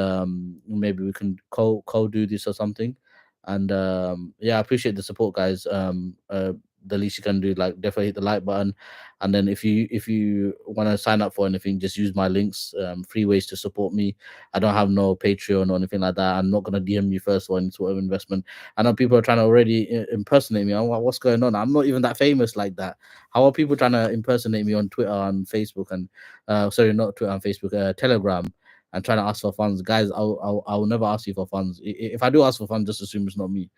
maybe we can co do this or something. And yeah, I appreciate the support, guys. The least you can do, like, definitely hit the like button, and then if you want to sign up for anything, just use my links. Free ways to support me. I don't have no Patreon or anything like that. I'm not gonna DM you first or any sort of investment. I know people are trying to already impersonate me. I'm like, what's going on? I'm not even that famous like that. How are people trying to impersonate me on Twitter and Facebook and sorry, not Twitter and Facebook, Telegram, and trying to ask for funds? Guys, I'll never ask you for funds. If I do ask for funds, just assume it's not me.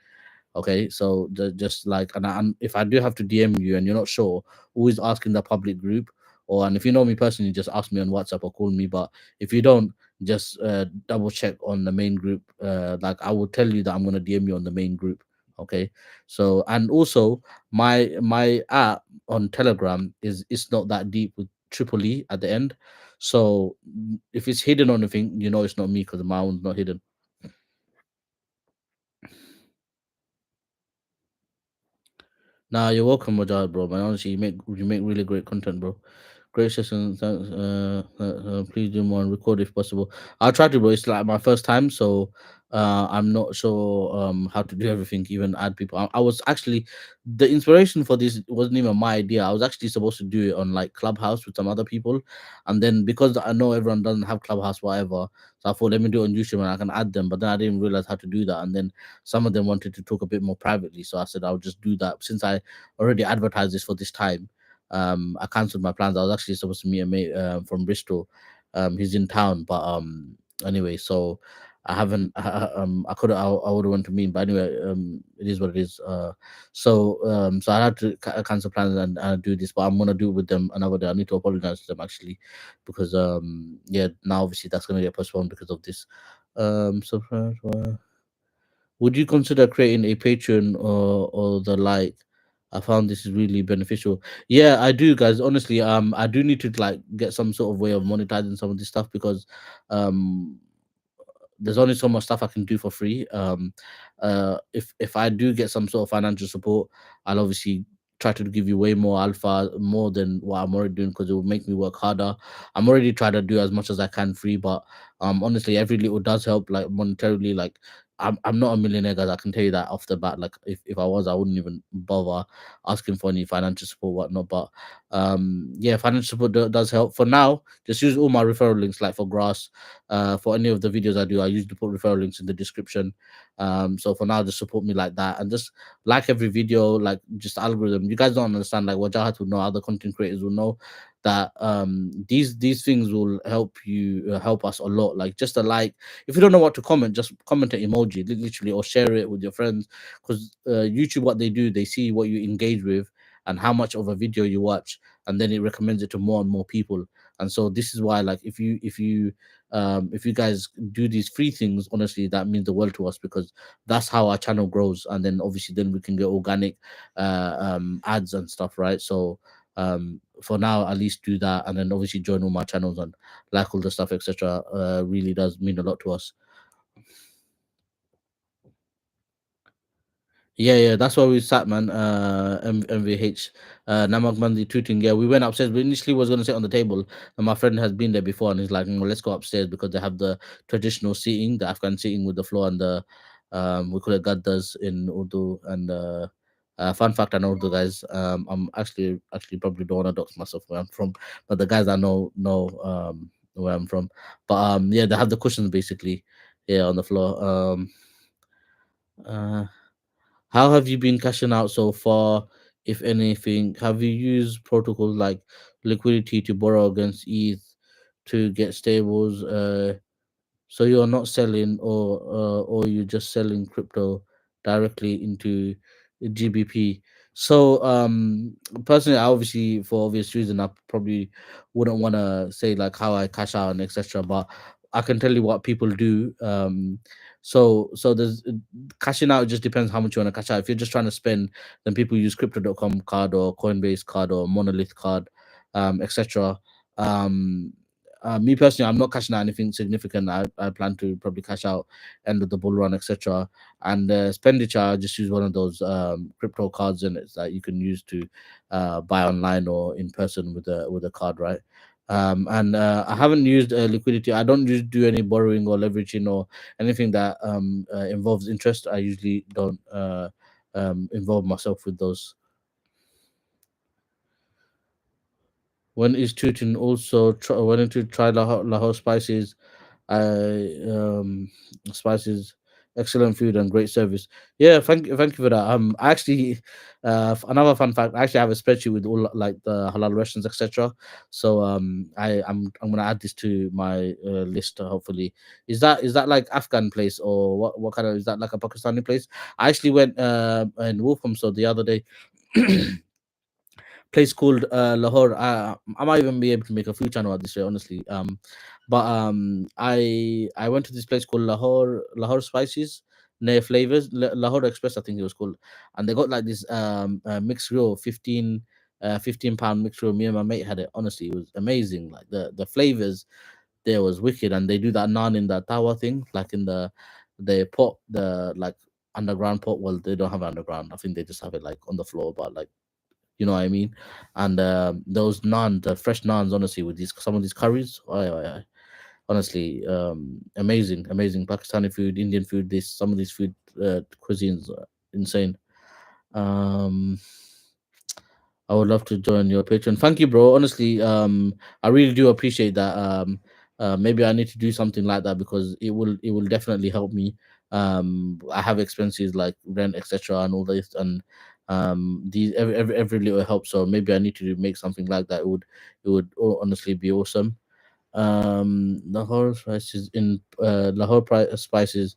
Okay, so just like, and if I do have to DM you and you're not sure, always ask in the public group, or and if you know me personally, just ask me on WhatsApp or call me. But if you don't, just double check on the main group. Like, I will tell you that I'm gonna DM you on the main group. Okay, so, and also my app on Telegram is it's not that deep with triple E at the end. So if it's hidden on anything, you know it's not me because my one's not hidden. Nah, you're welcome, Majad, bro. Man, honestly, you make really great content, bro. Great session. Thanks. Please do more and record if possible. I'll try to, bro. It's like my first time, so I'm not sure how to do everything, even add people. I was actually, the inspiration for this wasn't even my idea. I was actually supposed to do it on like Clubhouse with some other people, and then because I know everyone doesn't have Clubhouse, whatever, so I thought let me do it on YouTube and I can add them. But then I didn't realize how to do that, and then some of them wanted to talk a bit more privately, so I said I'll just do that since I already advertised this for this time. I cancelled my plans. I was actually supposed to meet a mate from Bristol. He's in town, but anyway, so I haven't. I could. I would have went to meet, but anyway, it is what it is. So I had to cancel plans and do this, but I'm gonna do it with them another day. I need to apologize to them actually, because yeah, now obviously that's gonna get postponed because of this. So would you consider creating a Patreon or the like? I found this is really beneficial. Yeah, I do, guys. Honestly, I do need to like get some sort of way of monetizing some of this stuff because um there's only so much stuff I can do for free. If I do get some sort of financial support, I'll obviously try to give you way more alpha, more than what I'm already doing because it will make me work harder. I'm already trying to do as much as I can free, but honestly, every little does help. Like monetarily, like I'm not a millionaire, guys. I can tell you that off the bat. Like if I was, I wouldn't even bother asking for any financial support, whatnot. But yeah, financial support does help. For now, just use all my referral links, like for Grass, for any of the videos I do, I usually put referral links in the description. So for now, just support me like that and just like every video, like just algorithm. You guys don't understand, like what Jahat will know, other content creators will know that these things will help you help us a lot. Like just a like, if you don't know what to comment, just comment an emoji, literally, or share it with your friends. Because YouTube, what they do, they see what you engage with and how much of a video you watch, and then it recommends it to more and more people. And so this is why, like, if you guys do these free things, honestly, that means the world to us because that's how our channel grows, and then obviously then we can get organic ads and stuff, right? So for now, at least do that, and then obviously join all my channels and like all the stuff, etc. Really does mean a lot to us. Yeah, yeah, that's where we sat, man. MVH, Namak Mandi Tooting. Yeah, we went upstairs. We initially was gonna sit on the table, and my friend has been there before, and he's like, "Mm, let's go upstairs because they have the traditional seating, the Afghan seating with the floor and the we call it gaddas in Urdu. And fun fact, I know Urdu, guys. I'm actually probably don't wanna dox myself where I'm from, but the guys I know where I'm from. But yeah, they have the cushions basically, yeah, on the floor. Uh, how have you been cashing out so far, if anything? Have you used protocols like liquidity to borrow against ETH to get stables? So you're not selling, or you're just selling crypto directly into GBP. So personally, I obviously, for obvious reason, I probably wouldn't want to say like how I cash out and etc. But I can tell you what people do. So there's cashing out. It just depends how much you want to cash out. If you're just trying to spend, then people use Crypto.com card or Coinbase card or Monolith card, etc. Um, Me personally, I'm not cashing out anything significant. I plan to probably cash out end of the bull run, etc. And expenditure, I just use one of those crypto cards in it that you can use to buy online or in person with a card, right? And I haven't used liquidity. I don't do any borrowing or leveraging or anything that involves interest. I usually don't involve myself with those. When is Tootin also wanting to try Lahore spices? I spices, excellent food and great service. Yeah, thank you for that. I actually, another fun fact. I actually have a spreadsheet with all like the halal restaurants, etc. So I'm gonna add this to my list. Hopefully, is that like Afghan place or what kind of, is that like a Pakistani place? I actually went in Wolfhamstow the other day. Place called Lahore. I might even be able to make a food channel at this rate, honestly. But I went to this place called Lahore Spices near Flavors Lahore Express, I think it was called, and they got like this mixed grill, 15 £15 mixed grill. Me and my mate had it. Honestly, it was amazing. Like the flavors there was wicked, and they do that naan in that tawa thing, like in the pot, the like underground pot. Well, they don't have underground. I think they just have it like on the floor, but like You know what I mean? And those naan, the fresh naans, honestly, with these some of these curries, honestly, amazing, amazing. Pakistani food, Indian food, this some of these food cuisines, insane. Um, I would love to join your Patreon. Thank you, bro. Honestly, I really do appreciate that. Maybe I need to do something like that because it will definitely help me. I have expenses like rent, etc., and all this, and these every little helps. So maybe I need to make something like that. It would honestly be awesome. Lahore spices in spices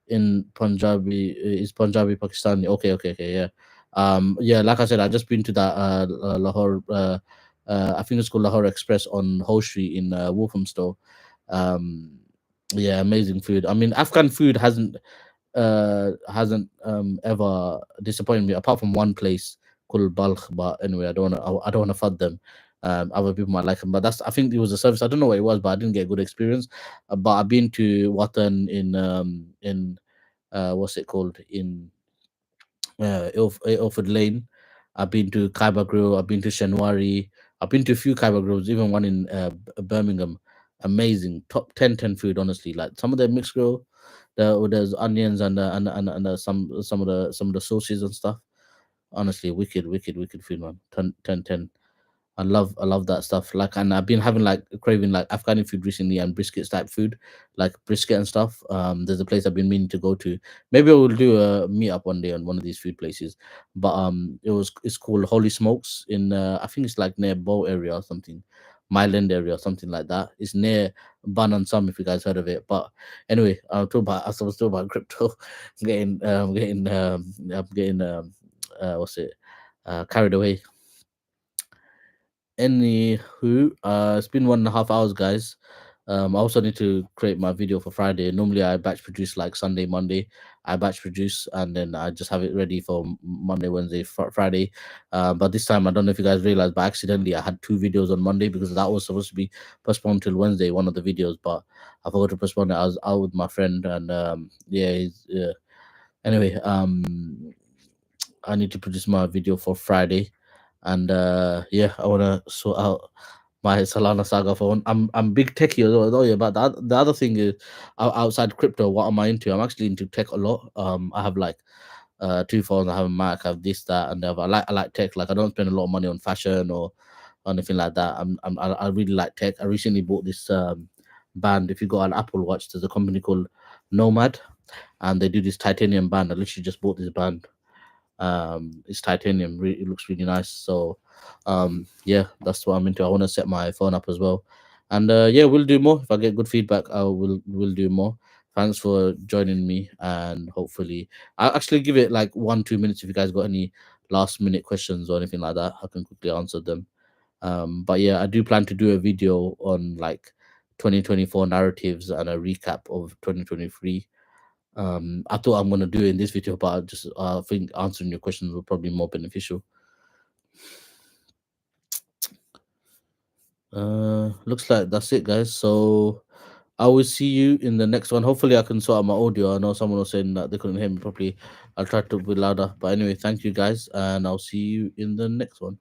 in Punjabi is Punjabi Pakistani. Okay, okay, okay, yeah. Yeah, like I said, I just been to that Lahore. I think it's called Lahore Express on Whole Street in Walthamstow. Um, yeah, amazing food. I mean, Afghan food hasn't ever disappointed me apart from one place called Balkh. But anyway, I don't want to fud them. Other people might like them, but that's I think it was a service. I don't know what it was, but I didn't get a good experience. But I've been to Watan in what's it called in Ilford Lane. I've been to Khyber Grill. I've been to Shenwari. I've been to a few Khyber Grills, even one in Birmingham. Amazing, top 10 food. Honestly, like some of the mixed grill, there's onions and some of the sauces and stuff. Honestly, wicked, wicked, wicked food, man. 10. I love that stuff. Like, and I've been having like craving like Afghani food recently and briskets type food, like brisket and stuff. There's a place I've been meaning to go to. Maybe I will do a meetup one day on one of these food places. But it's called Holy Smokes in I think it's like near Bow area or something, Myland area or something like that. It's near Ban and Sam if you guys heard of it. But anyway, I was talking about crypto. I'm getting what's it carried away. Anywho, it's been 1.5 hours, guys. I also need to create my video for Friday. Normally, I batch produce like Sunday, Monday. I batch produce and then I just have it ready for Monday, Wednesday, Friday. But this time, I don't know if you guys realized, but accidentally, I had two videos on Monday because that was supposed to be postponed till Wednesday, one of the videos. But I forgot to postpone it. I was out with my friend, and yeah, anyway, I need to produce my video for Friday, and yeah, I want to sort out my Solana saga phone. I'm big techie as well, though, yeah. But the other thing is, outside crypto, what am I into? I'm actually into tech a lot. I have like two phones. I have a Mac. I have this, that, and the other. I like tech. Like I don't spend a lot of money on fashion or anything like that. I really like tech. I recently bought this band. If you got an Apple Watch, there's a company called Nomad, and they do this titanium band. I literally just bought this band. It's titanium. It looks really nice. So yeah, that's what I'm into. I want to set my phone up as well, and yeah, we'll do more. If I get good feedback, I will do more. Thanks for joining me, and hopefully I'll actually give it like 1-2 minutes. If you guys got any last minute questions or anything like that, I can quickly answer them. But yeah, I do plan to do a video on like 2024 narratives and a recap of 2023. I thought I'm gonna do it in this video, but I just think answering your questions will probably be more beneficial. Looks like that's it, guys. So I will see you in the next one. Hopefully, I can sort out my audio. I know someone was saying that they couldn't hear me properly. I'll try to be louder. But anyway, thank you guys, and I'll see you in the next one.